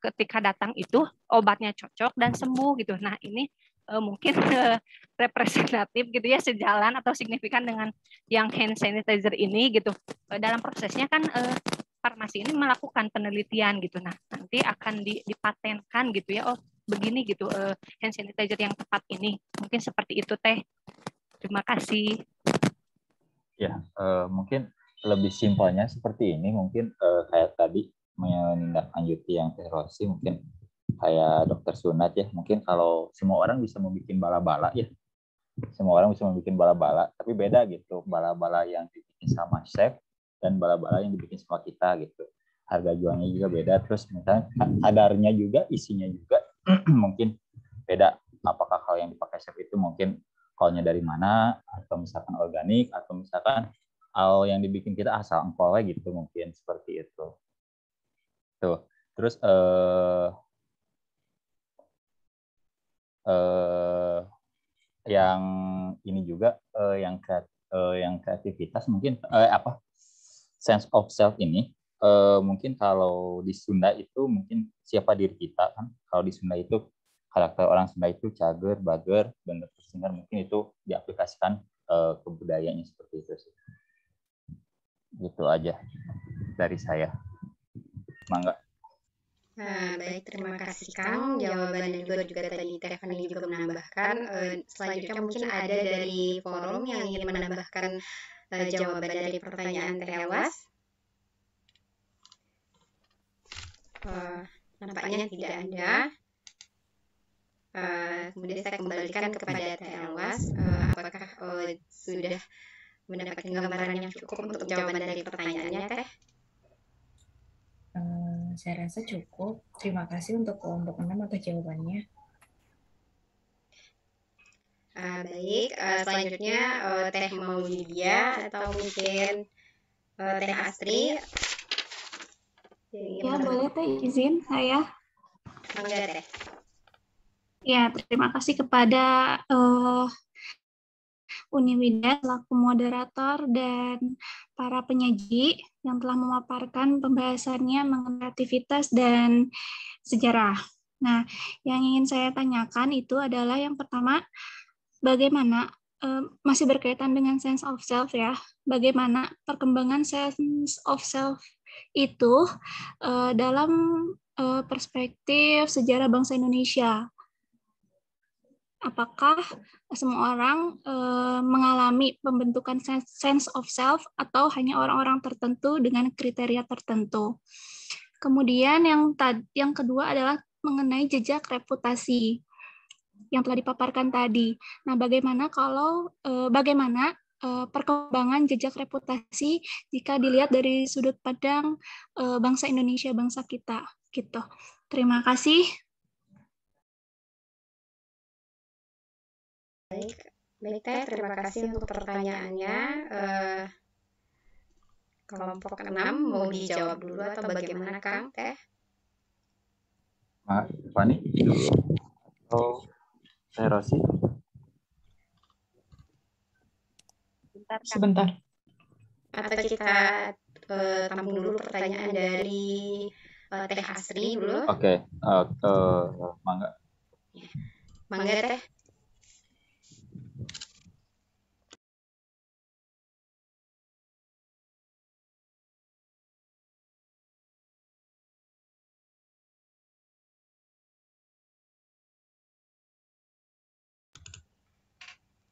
ketika datang itu obatnya cocok dan sembuh gitu. Nah ini mungkin representatif gitu ya, sejalan atau signifikan dengan yang hand sanitizer ini gitu. Dalam prosesnya kan farmasi ini melakukan penelitian gitu. Nah, nanti akan dipatenkan gitu ya. Oh, begini gitu hand sanitizer yang tepat ini. Mungkin seperti itu Teh. Terima kasih. Ya, mungkin lebih simpelnya seperti ini, mungkin kayak tadi menindaklanjuti yang Teh Rosi, mungkin kayak dokter sunat ya, mungkin kalau semua orang bisa membuat bala-bala ya, semua orang bisa membuat bala-bala, tapi beda gitu, bala-bala yang dibikin sama chef dan bala-bala yang dibikin sama kita gitu, harga jualnya juga beda, terus misalnya kadarnya juga, isinya juga mungkin beda, apakah hal yang dipakai chef itu mungkin kolnya dari mana, atau misalkan organik, atau misalkan hal yang dibikin kita asal engkolnya gitu, mungkin seperti itu tuh. Terus yang ini juga yang kreativitas mungkin sense of self ini mungkin kalau di Sunda itu mungkin siapa diri kita kan, kalau di Sunda itu karakter orang Sunda itu cager, bager, bener tersinger, mungkin itu diaplikasikan ke budayanya seperti itu sih. Gitu aja dari saya. Mangga. Baik, terima kasih Kang. Jawabannya juga tadi Tiffany juga menambahkan. Selanjutnya mungkin ada dari forum yang ingin menambahkan jawaban dari pertanyaan Teh Elwas. Nampaknya tidak ada. Kemudian saya kembalikan kepada Teh Elwas. Apakah sudah mendapatkan gambaran yang cukup untuk jawaban dari pertanyaannya, Teh? Saya rasa cukup. Terima kasih untuk kelompok 6 atas jawabannya. Baik, selanjutnya Teh Maulidia atau mungkin Teh Astri. Ya, boleh Teh, izin saya. Enggak, Teh. Ya, terima kasih kepada Uniwida selaku moderator dan para penyaji yang telah memaparkan pembahasannya mengenai aktivitas dan sejarah. Nah, yang ingin saya tanyakan itu adalah yang pertama, bagaimana masih berkaitan dengan sense of self ya, bagaimana perkembangan sense of self itu dalam perspektif sejarah bangsa Indonesia. Apakah semua orang mengalami pembentukan sense of self atau hanya orang-orang tertentu dengan kriteria tertentu? Kemudian yang kedua adalah mengenai jejak reputasi yang telah dipaparkan tadi. Nah, bagaimana perkembangan jejak reputasi jika dilihat dari sudut pandang bangsa Indonesia, bangsa kita, gitu. Terima kasih. Baik Teh, terima kasih untuk pertanyaannya. Kelompok 6 mau dijawab dulu atau bagaimana Kang, Teh? Pak Fani atau Teh Rosi? Sebentar. Atau kita tampung dulu pertanyaan dari Teh Asri dulu. Oke, mangga. Mangga Teh.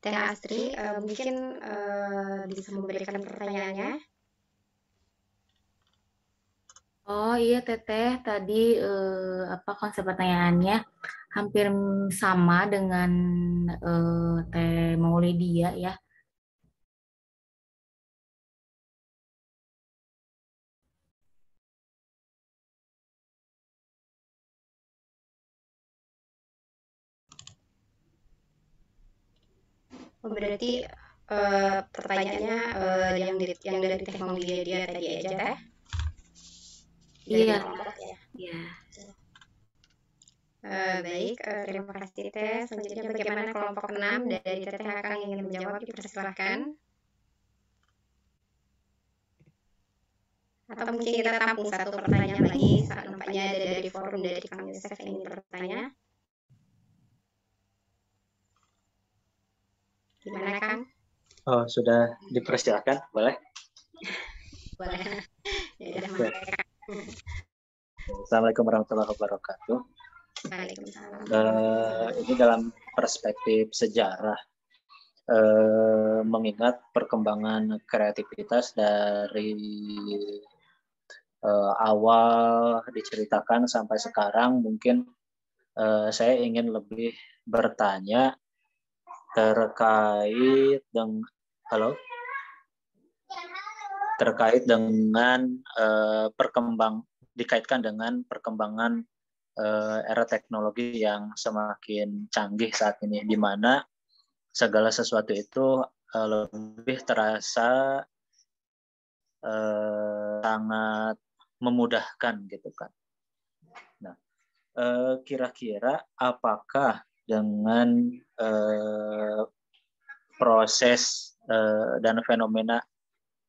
Teh Asri, mungkin bisa memberikan pertanyaannya. Oh iya Teteh, tadi apa konsep pertanyaannya hampir sama dengan Teh Maulidia ya. Berarti pertanyaannya yang dari Teh Maulidia dia tadi aja Teh. Iya. Ya. Baik, terima kasih Teh. Selanjutnya bagaimana kelompok 6 dari Teteh Akang ingin menjawab, dipersilahkan. Atau mungkin kita tampung satu pertanyaan lagi, saat nampaknya ada dari forum dari Kang Yosef yang ingin bertanya. Gimana Kang? Oh, sudah dipersilakan, boleh? Boleh. Ya, Assalamualaikum warahmatullahi wabarakatuh. Waalaikumsalam. Ini dalam perspektif sejarah, mengingat perkembangan kreativitas dari awal diceritakan sampai sekarang, mungkin saya ingin lebih bertanya terkait dengan dikaitkan dengan perkembangan era teknologi yang semakin canggih saat ini, di mana segala sesuatu itu lebih terasa sangat memudahkan gitu kan. Nah, kira-kira apakah dengan proses dan fenomena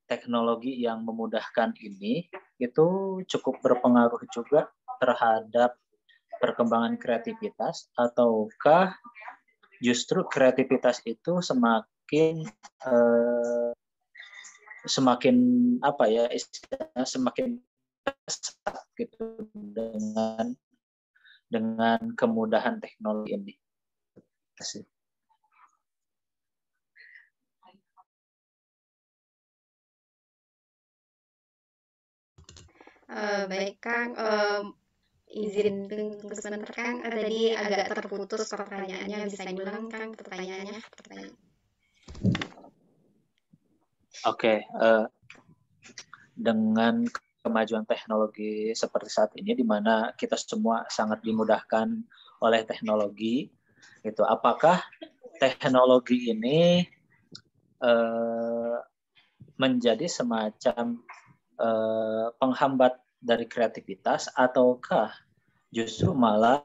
teknologi yang memudahkan ini itu cukup berpengaruh juga terhadap perkembangan kreativitas, ataukah justru kreativitas itu semakin semakin pesat gitu dengan kemudahan teknologi ini. Terima kasih. Baik Kang, izin tunggu sebentar Kang, tadi agak terputus pertanyaannya, bisa diulang Kang pertanyaannya? Oke, dengan kemajuan teknologi seperti saat ini, di mana kita semua sangat dimudahkan oleh teknologi, gitu. Apakah teknologi ini menjadi semacam penghambat dari kreativitas, ataukah justru malah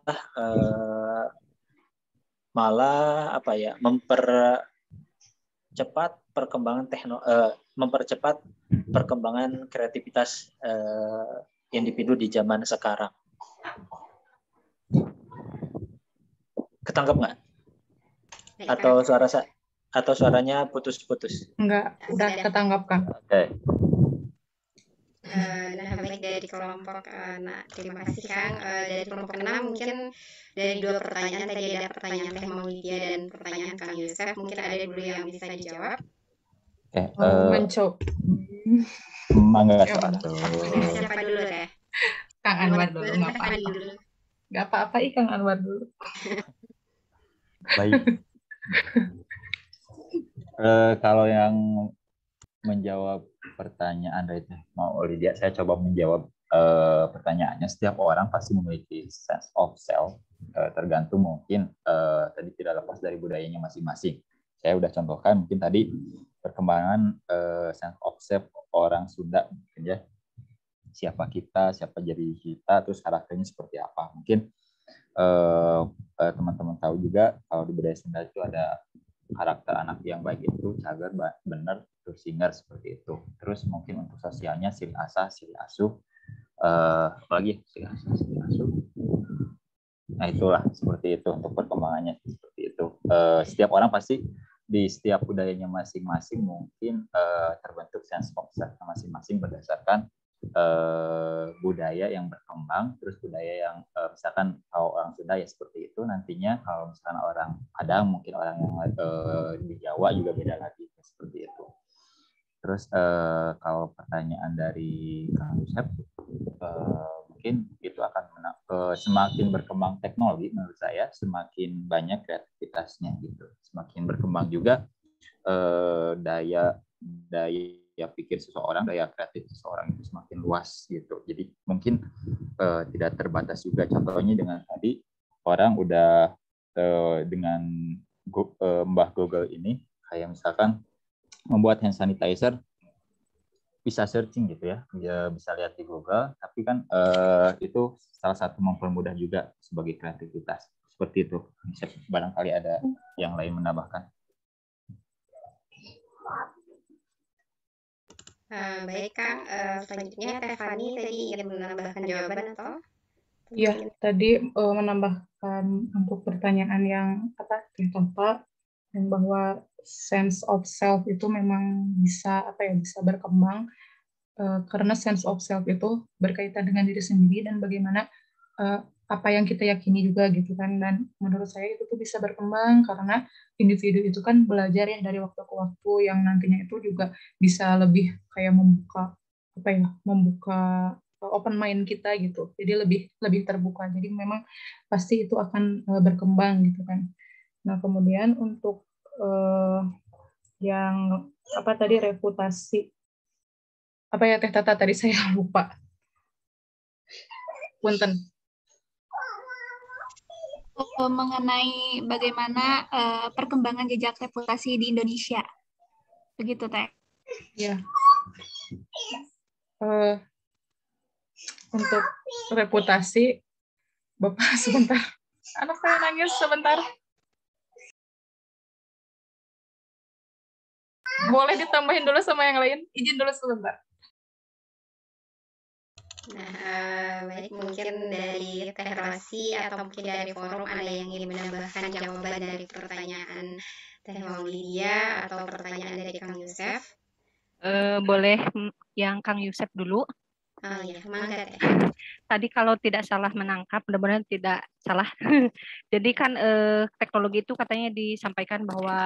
mempercepat perkembangan kreativitas individu di zaman sekarang? Ketangkep nggak? Atau suaranya putus-putus? Enggak, udah ketangkap Kang. Oke. Nah, baik dari kelompok, terima kasih Kang. Dari kelompok 6 mungkin dari 2 pertanyaan, tadi ada pertanyaan Teh Maulidia dan pertanyaan Kang Yosef, mungkin ada dulu yang bisa dijawab. Mencoba. Mangga Siapa dulu Teh? Kang Anwar dulu, nggak apa-apa. Nggak apa-apa, Kang Anwar dulu. Baik. Kalau yang menjawab pertanyaan dari Teh Maulidia, saya coba menjawab pertanyaannya. Setiap orang pasti memiliki sense of self, tergantung mungkin tadi tidak lepas dari budayanya masing-masing. Saya udah contohkan mungkin tadi perkembangan sense of self orang Sunda mungkin ya. Siapa kita, siapa jadi kita, terus karakternya seperti apa. Mungkin teman-teman tahu juga kalau di budaya Sunda itu ada karakter anak yang baik itu cager, bener, terus singer seperti itu. Terus mungkin untuk sosialnya ciri asah, ciri asuh, apalagi ciri asah, ciri asuh. Nah itulah seperti itu untuk perkembangannya seperti itu. Setiap orang pasti di setiap budayanya masing-masing mungkin terbentuk sense of self masing-masing berdasarkan budaya yang berkembang, terus budaya yang misalkan kalau orang Sunda ya seperti itu, nantinya kalau misalkan orang Padang mungkin orang yang di Jawa juga beda lagi seperti itu. Terus kalau pertanyaan dari Kang Yusef, mungkin itu akan semakin berkembang teknologi menurut saya semakin banyak kreativitasnya gitu, semakin berkembang juga daya pikir seseorang, daya kreatif seseorang itu semakin luas gitu. Jadi mungkin tidak terbatas juga. Contohnya dengan tadi orang udah dengan Mbah Google ini kayak misalkan membuat hand sanitizer bisa searching gitu ya, dia bisa lihat di Google, tapi kan itu salah satu mempermudah juga sebagai kreativitas seperti itu. Barangkali ada yang lain menambahkan. Baik Kang, selanjutnya Teh Fani tadi ingin menambahkan jawaban atau? Ya, tadi menambahkan untuk pertanyaan yang tempat yang bahwa sense of self itu memang bisa bisa berkembang karena sense of self itu berkaitan dengan diri sendiri dan bagaimana apa yang kita yakini juga gitu kan. Dan menurut saya itu tuh bisa berkembang karena individu itu kan belajar ya dari waktu ke waktu, yang nantinya itu juga bisa lebih kayak membuka open mind kita gitu. Jadi lebih terbuka. Jadi memang pasti itu akan berkembang gitu kan. Nah, kemudian untuk yang tadi reputasi Teh Tata tadi saya lupa. Punten. Mengenai bagaimana perkembangan jejak reputasi di Indonesia. Begitu, Teh. Ya. Untuk reputasi, Bapak sebentar. Anak saya nangis sebentar. Boleh ditambahin dulu sama yang lain? Izin dulu sebentar. Nah, baik, mungkin dari Teh Rosi atau mungkin dari forum ada yang ingin menambahkan jawaban dari pertanyaan Teh Maulidia atau pertanyaan dari Kang Yusef? Boleh yang Kang Yusef dulu. Oh iya, mangga Teh. Tadi kalau tidak salah menangkap, mudah-mudahan tidak salah. Jadi kan teknologi itu katanya disampaikan bahwa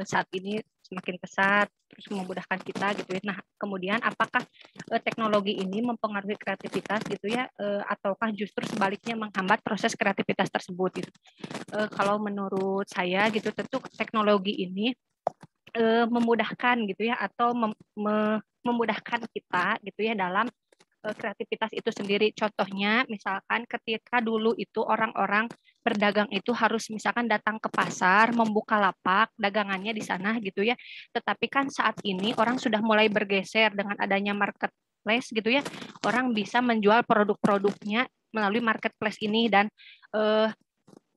saat ini semakin pesat, terus memudahkan kita gitu ya. Nah, kemudian apakah teknologi ini mempengaruhi kreativitas gitu ya, ataukah justru sebaliknya menghambat proses kreativitas tersebut gitu. Kalau menurut saya gitu, tentu teknologi ini memudahkan gitu ya, atau memudahkan kita gitu ya dalam kreativitas itu sendiri. Contohnya misalkan ketika dulu itu orang-orang berdagang itu harus misalkan datang ke pasar, membuka lapak dagangannya di sana gitu ya. Tetapi kan saat ini orang sudah mulai bergeser dengan adanya marketplace gitu ya. Orang bisa menjual produk-produknya melalui marketplace ini, dan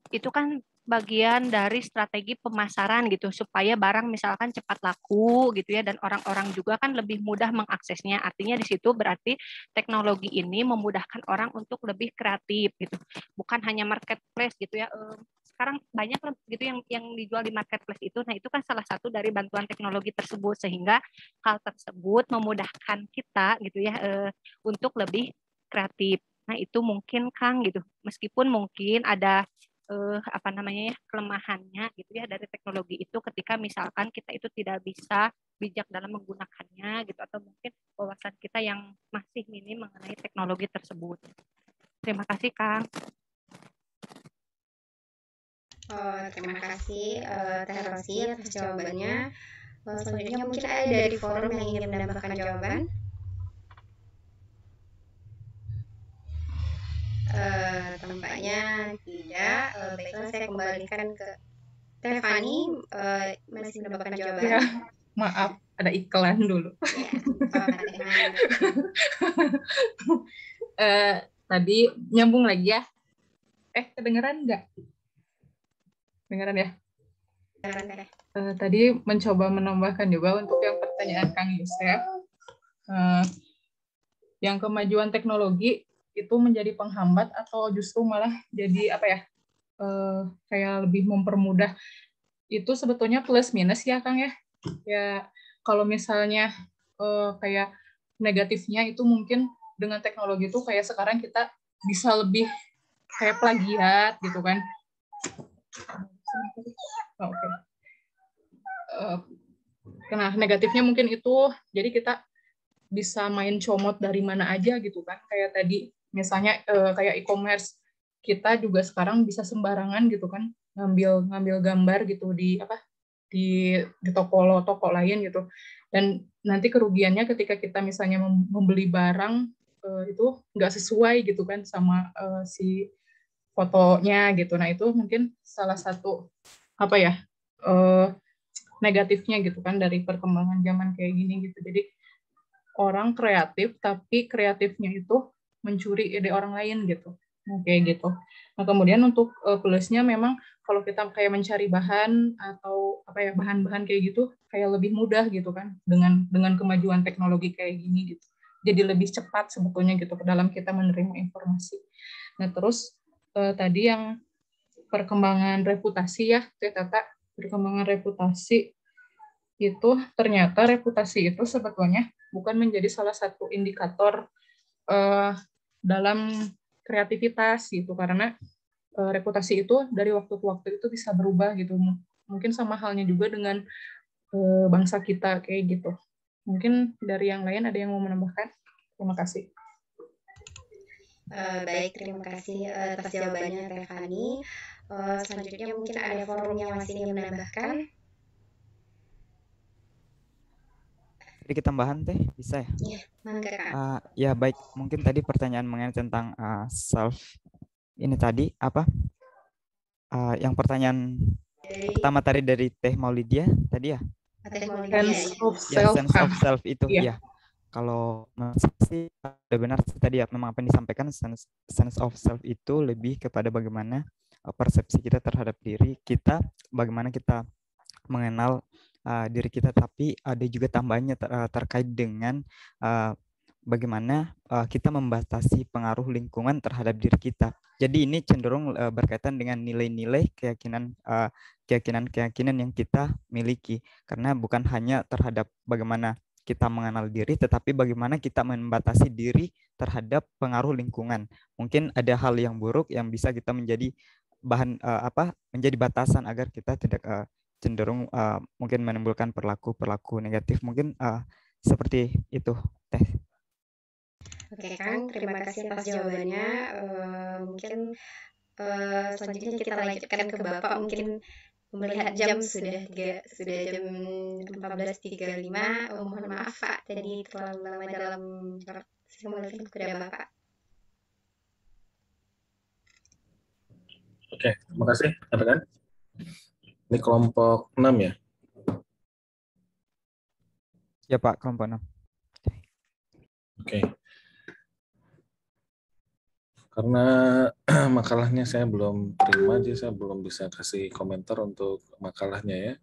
itu kan bagian dari strategi pemasaran gitu, supaya barang misalkan cepat laku gitu ya, dan orang-orang juga kan lebih mudah mengaksesnya. Artinya di situ berarti teknologi ini memudahkan orang untuk lebih kreatif gitu, bukan hanya marketplace gitu ya. Sekarang banyak gitu yang dijual di marketplace itu. Nah, itu kan salah satu dari bantuan teknologi tersebut, sehingga hal tersebut memudahkan kita gitu ya untuk lebih kreatif. Nah, itu mungkin Kang gitu, meskipun mungkin ada kelemahannya gitu ya dari teknologi itu, ketika misalkan kita itu tidak bisa bijak dalam menggunakannya gitu, atau mungkin wawasan kita yang masih minim mengenai teknologi tersebut. Terima kasih Kang. Terima kasih Teh Rosi atas jawabannya. Selanjutnya mungkin ada dari forum yang ingin menambahkan jawaban. Tampaknya tidak. Baiklah, saya kembalikan ke Teh Fani, masih menambahkan jawaban. Ya, maaf, ada iklan dulu. Ya, tadi nyambung lagi ya. Kedengeran nggak? Dengeran ya? Dengeran. tadi mencoba menambahkan juga untuk yang pertanyaan Kang Yusef, yang kemajuan teknologi itu menjadi penghambat atau justru malah jadi apa ya, kayak lebih mempermudah. Itu sebetulnya plus minus ya Kang ya. Ya kalau misalnya kayak negatifnya itu mungkin dengan teknologi itu kayak sekarang kita bisa lebih kayak plagiat gitu kan. Oke. Nah, negatifnya mungkin itu, jadi kita bisa main comot dari mana aja gitu kan. Kayak tadi, misalnya kayak e-commerce, kita juga sekarang bisa sembarangan gitu kan, ngambil gambar gitu di toko lain gitu. Dan nanti kerugiannya ketika kita misalnya membeli barang itu nggak sesuai gitu kan sama si fotonya gitu. Nah itu mungkin salah satu apa ya, negatifnya gitu kan dari perkembangan zaman kayak gini gitu. Jadi orang kreatif tapi kreatifnya itu mencuri ide orang lain gitu. Nah, kayak gitu. Nah, kemudian untuk plusnya memang kalau kita kayak mencari bahan atau apa ya, bahan-bahan kayak gitu kayak lebih mudah gitu kan dengan kemajuan teknologi kayak gini gitu. Jadi lebih cepat sebetulnya gitu dalam kita menerima informasi. Nah, terus tadi yang perkembangan reputasi ya, Tata, perkembangan reputasi itu ternyata reputasi itu sebetulnya bukan menjadi salah satu indikator dalam kreativitas gitu, karena reputasi itu dari waktu ke waktu itu bisa berubah gitu. Mungkin sama halnya juga dengan bangsa kita kayak gitu. Mungkin dari yang lain ada yang mau menambahkan? Terima kasih. Baik, terima kasih atas jawabannya Teh Fani. Selanjutnya mungkin ada forum yang masih ingin menambahkan. Sedikit tambahan Teh, bisa ya? Iya, mangga Kak. Ya baik, mungkin tadi pertanyaan mengenai tentang self ini tadi apa? Yang pertanyaan pertama tadi dari Teh Maulidia tadi ya? Teh Maulidia. Sense of self itu ya. Kalau sih udah benar tadi ya, memang apa yang disampaikan, sense of self itu lebih kepada bagaimana persepsi kita terhadap diri kita, bagaimana kita mengenal diri kita, tapi ada juga tambahannya terkait dengan bagaimana kita membatasi pengaruh lingkungan terhadap diri kita. Jadi ini cenderung berkaitan dengan nilai-nilai, keyakinan yang kita miliki, karena bukan hanya terhadap bagaimana kita mengenal diri, tetapi bagaimana kita membatasi diri terhadap pengaruh lingkungan. Mungkin ada hal yang buruk yang bisa kita menjadi bahan menjadi batasan agar kita tidak cenderung mungkin menimbulkan perilaku negatif. Mungkin seperti itu, Teh. Oke Kang, terima kasih atas jawabannya. Mungkin selanjutnya kita lanjutkan ke Bapak. Mungkin melihat jam sudah jam 14.35. Mohon maaf Pak, tadi terlalu lama dalam simulasi kepada Bapak. Oke, terima kasih. Katakan. Ini kelompok 6 ya? Ya Pak, kelompok 6. Oke. Karena makalahnya saya belum terima, jadi saya belum bisa kasih komentar untuk makalahnya ya.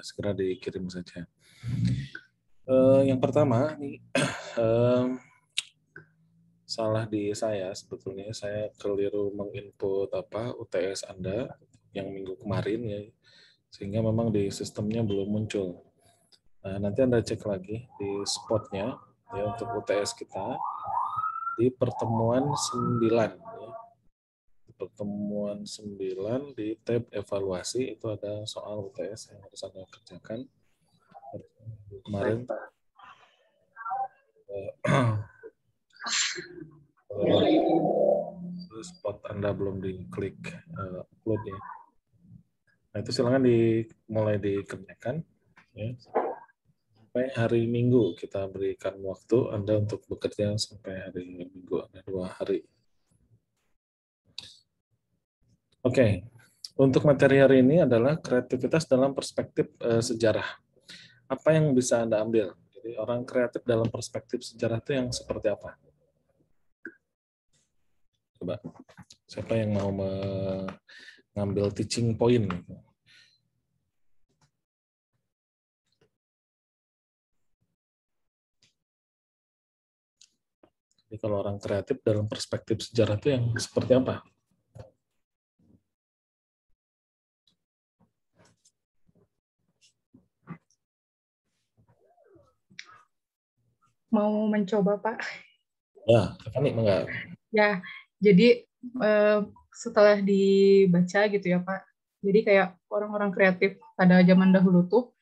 Segera dikirim saja. Yang pertama, nih, salah di saya sebetulnya, saya keliru menginput UTS Anda yang minggu kemarin ya, sehingga memang di sistemnya belum muncul. Nah, nanti Anda cek lagi di spotnya ya untuk UTS kita di pertemuan 9 ya. Di pertemuan 9 di tab evaluasi itu ada soal UTS yang harus Anda kerjakan. Kemarin spot Anda belum diklik upload ya. Nah, itu silakan mulai dikerjakan ya. Sampai hari Minggu kita berikan waktu Anda untuk bekerja sampai hari Minggu, ada 2 hari. Oke, untuk materi hari ini adalah kreativitas dalam perspektif sejarah. Apa yang bisa Anda ambil? Jadi orang kreatif dalam perspektif sejarah itu yang seperti apa? Coba, siapa yang mau mengambil teaching point? Jadi kalau orang kreatif dalam perspektif sejarah itu yang seperti apa? Mau mencoba, Pak? Ya, Tiffany, enggak. Ya, jadi setelah dibaca gitu ya, Pak. Jadi kayak orang-orang kreatif pada zaman dahulu tuh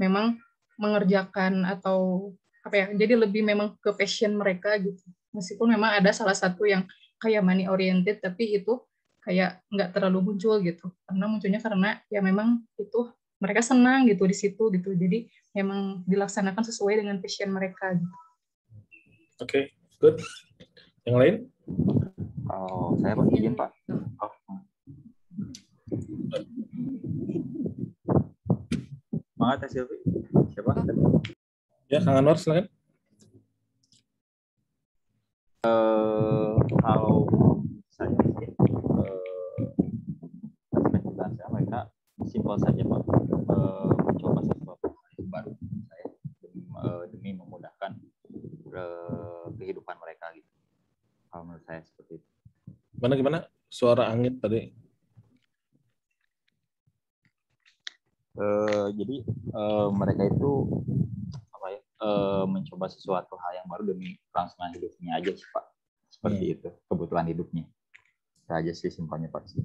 memang mengerjakan atau apa ya, jadi lebih memang ke passion mereka gitu. Meskipun memang ada salah satu yang kayak money oriented, tapi itu kayak nggak terlalu muncul gitu. Karena munculnya karena ya memang itu mereka senang gitu di situ gitu. Jadi memang dilaksanakan sesuai dengan passion mereka gitu. Oke, good. Yang lain? Oh, saya Pak, izin Pak. Oh. Semangat ya Silvi. Siapa? Ya, Kang Anwar silakan. Kalau saya sih, perspektif saya mereka simpel saja Pak, mencoba sesuatu yang baru saya demi memudahkan kehidupan mereka gitu. Kalau menurut saya seperti itu. Gimana? Suara angin tadi. Jadi mereka itu apa ya? Mencoba sesuatu hal yang baru demi kelangsungan hidupnya aja sih Pak. Seperti itu, kebutuhan hidupnya. Itu aja sih simpelnya Pak.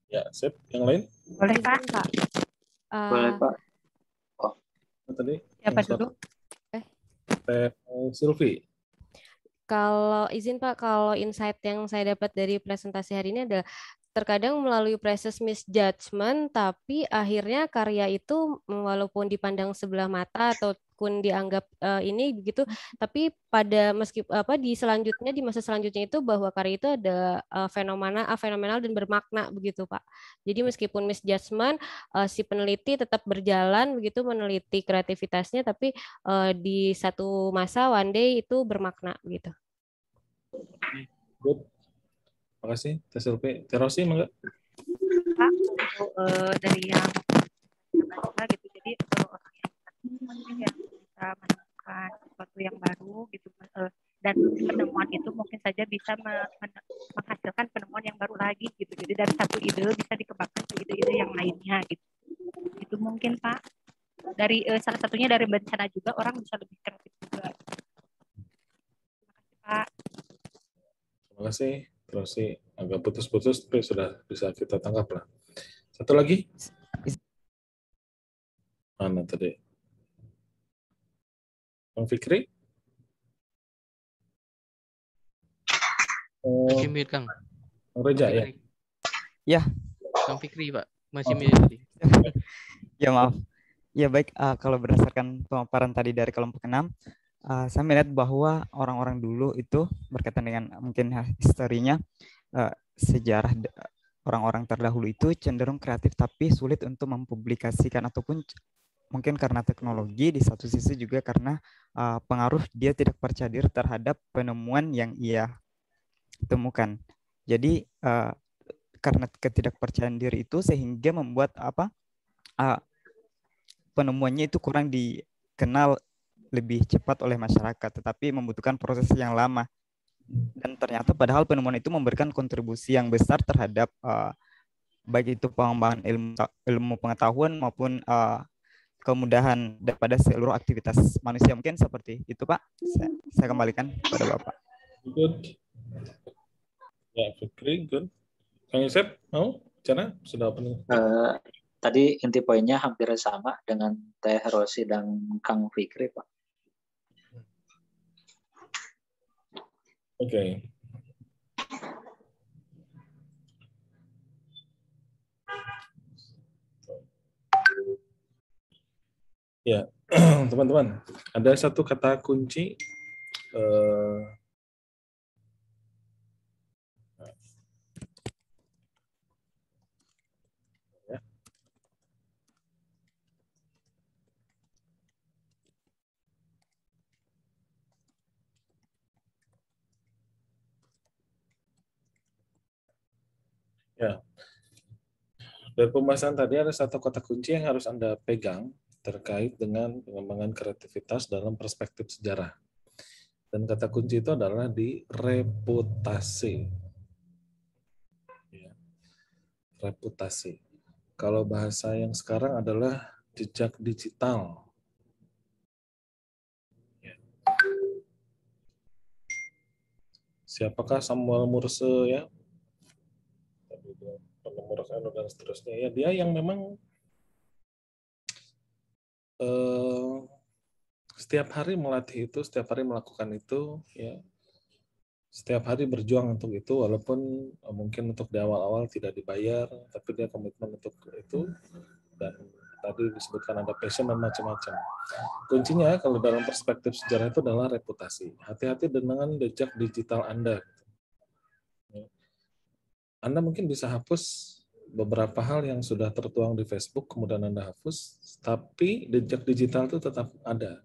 Ya, sip. Yang lain? Boleh Pak? Boleh Pak. Oh. Tadi? Siapa dulu? Silvi. Kalau izin Pak, kalau insight yang saya dapat dari presentasi hari ini adalah terkadang melalui proses misjudgment, tapi akhirnya karya itu walaupun dipandang sebelah mata ataupun dianggap ini begitu, tapi pada di selanjutnya di masa selanjutnya itu bahwa karya itu ada fenomenal dan bermakna begitu Pak. Jadi meskipun misjudgment, si peneliti tetap berjalan begitu meneliti kreativitasnya, tapi di satu masa one day itu bermakna begitu. Good. Makasih, Teh Silvi. Terosi, enggak? Pak, untuk dari yang baca gitu, jadi orang yang bisa menemukan sesuatu yang baru gitu, dan penemuan itu mungkin saja bisa menghasilkan penemuan yang baru lagi gitu. Jadi dari satu ide bisa dikembangkan ke ide-ide yang lainnya gitu. Itu mungkin Pak. Dari salah satunya dari bencana juga orang bisa lebih kreatif juga. Terima kasih Pak. Terima kasih. Terus sih agak putus-putus, tapi sudah bisa kita tangkap lah. Satu lagi? Mana tadi? Bang Fikri? Masih mute, Kang. Bang Reja, ya? Ya. Bang Fikri, Pak. Masih mute tadi. Ya, maaf. Ya, baik. Kalau berdasarkan pemaparan tadi dari kelompok 6, saya melihat bahwa orang-orang dulu itu berkaitan dengan mungkin historinya, sejarah orang-orang terdahulu itu cenderung kreatif tapi sulit untuk mempublikasikan, ataupun mungkin karena teknologi, di satu sisi juga karena pengaruh dia tidak percaya diri terhadap penemuan yang ia temukan. Jadi karena ketidakpercayaan diri itu sehingga membuat penemuannya itu kurang dikenal lebih cepat oleh masyarakat, tetapi membutuhkan proses yang lama. Dan ternyata padahal penemuan itu memberikan kontribusi yang besar terhadap baik itu pengembangan ilmu pengetahuan maupun kemudahan daripada seluruh aktivitas manusia. Mungkin seperti itu Pak. Saya kembalikan kepada Bapak. Good. Ya, Fikri, good. Kang Yusef, mau bicara? Sudah penuh. Tadi inti poinnya hampir sama dengan Teh Rosi dan Kang Fikri, Pak. Oke. Ya, teman-teman, ada satu kata kunci ya. Dari pembahasan tadi ada satu kata kunci yang harus Anda pegang terkait dengan pengembangan kreativitas dalam perspektif sejarah. Dan kata kunci itu adalah di reputasi. Ya, reputasi. Kalau bahasa yang sekarang adalah jejak digital. Ya. Siapakah Samuel Morse ya? Penemu Rosano dan seterusnya. Ya, dia yang memang setiap hari melatih itu, setiap hari melakukan itu, ya, setiap hari berjuang untuk itu, walaupun mungkin untuk di awal-awal tidak dibayar, tapi dia komitmen untuk itu, dan tadi disebutkan ada passion dan macam-macam. Kuncinya kalau dalam perspektif sejarah itu adalah reputasi. Hati-hati dengan jejak digital Anda. Anda mungkin bisa hapus beberapa hal yang sudah tertuang di Facebook, kemudian Anda hapus, tapi jejak digital itu tetap ada.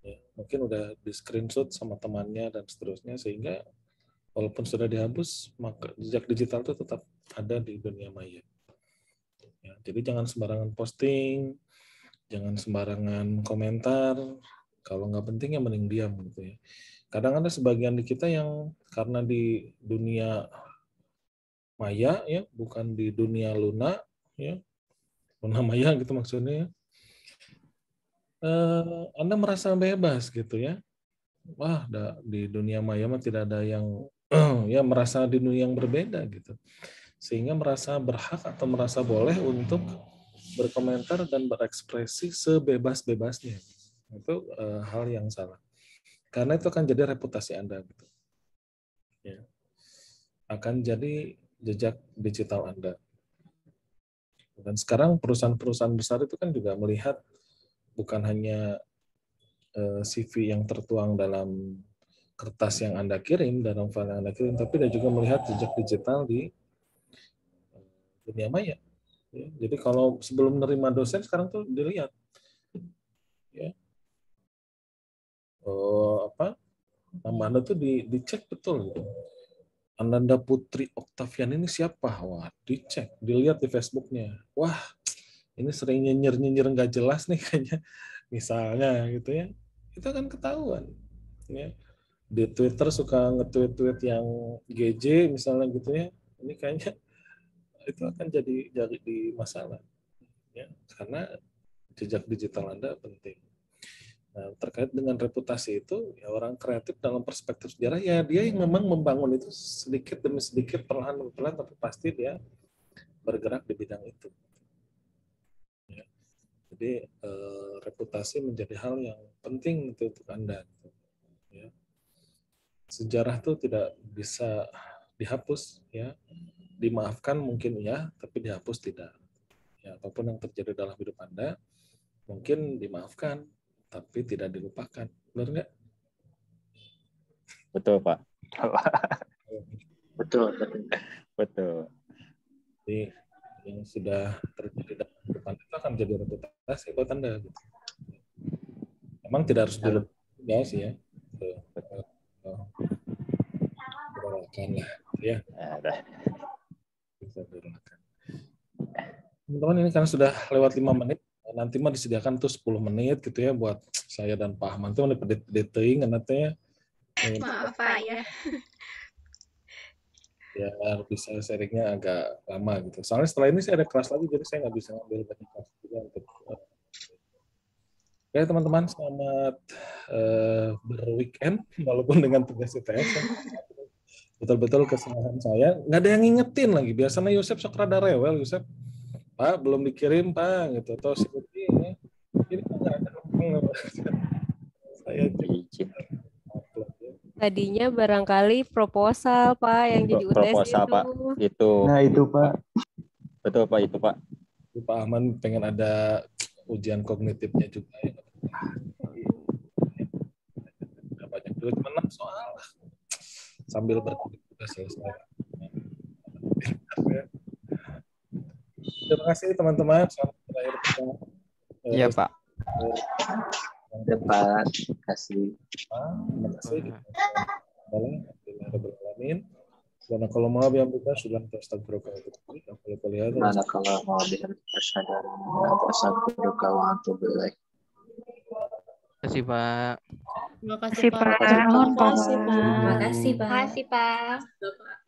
Ya, mungkin udah di screenshot sama temannya dan seterusnya, sehingga walaupun sudah dihapus, maka jejak digital itu tetap ada di dunia maya. Ya, jadi jangan sembarangan posting, jangan sembarangan komentar, kalau nggak penting ya mending diam gitu ya. Kadang ada sebagian di kita yang karena di dunia maya ya, bukan di dunia luna ya, luna maya gitu maksudnya ya. Anda merasa bebas gitu ya. Wah, di dunia maya mah tidak ada yang ya merasa di dunia yang berbeda gitu. Sehingga merasa berhak atau merasa boleh untuk berkomentar dan berekspresi sebebas-bebasnya. Itu hal yang salah. Karena itu akan jadi reputasi Anda gitu. Ya. Akan jadi jejak digital Anda. Dan sekarang perusahaan-perusahaan besar itu kan juga melihat bukan hanya CV yang tertuang dalam kertas yang Anda kirim, dalam file yang Anda kirim, tapi dia juga melihat jejak digital di dunia maya. Ya, jadi kalau sebelum menerima dosen sekarang tuh dilihat, ya, nama Anda tuh dicek betul. Gitu. Ananda Putri Oktavian ini siapa? Wah, dicek, dilihat di Facebooknya. Wah, ini sering nyinyir nggak jelas nih kayaknya, misalnya gitu ya. Itu kan ketahuan. Ya. Di Twitter suka nge-tweet yang GJ misalnya gitu ya. Ini kayaknya itu akan jadi masalah. Ya, karena jejak digital Anda penting. Nah, terkait dengan reputasi itu, ya orang kreatif dalam perspektif sejarah, ya dia yang memang membangun itu sedikit demi sedikit, perlahan demi perlahan, tapi pasti dia bergerak di bidang itu. Ya. Jadi reputasi menjadi hal yang penting untuk Anda. Ya. Sejarah itu tidak bisa dihapus, ya. Dimaafkan mungkin ya, tapi dihapus tidak. Ya, apapun yang terjadi dalam hidup Anda mungkin dimaafkan, tapi tidak dilupakan. Benar nggak? Betul, Pak. Betul. Jadi yang sudah terjadi dalam hidup Anda itu akan jadi reputasi buat Anda. Memang tidak harus dilupakan sih ya. Berolakan lah, ya. Bisa berolakan. Teman-teman, ini karena sudah lewat 5 menit, nanti mah disediakan tuh 10 menit gitu ya buat saya dan Pak Ahmad tuh deting nantinya. Maaf Pak ya. Ya bisa sharingnya agak lama gitu. Soalnya setelah ini saya ada kelas lagi, jadi saya nggak bisa ngambil banyak kelas juga untuk. Oke teman-teman, selamat berweekend walaupun dengan tugas UTS. Betul-betul kesalahan saya. Nggak ada yang ngingetin lagi. Biasanya Yusuf sok rada rewel, Yusuf. Pak, belum dikirim, Pak. Gitu. Atau seperti ini. Ini nggak ada. Saya tadinya barangkali proposal, Pak, yang jadi UTS proposal, itu. Pak. Itu. Nah, itu, Pak. Betul, Pak. Itu, Pak. Pak Ahmad pengen ada ujian kognitifnya juga. Ya. Banyak juga, cuma 6 soal. Sambil bertugas selesai. Terima kasih teman-teman. Selamat berakhir kita. Iya, Pak. Terima kasih. Terima kasih. Alhamdulillah. Dan kalau mau biar kita sudah astagfirullah. Mana kalau mau biar tersadar atau astagfirullah wa atubu ilaih. kasih Pak. Terima kasih Pak. Terima kasih, Pak. Terima kasih Pak. Terima kasih, Pak.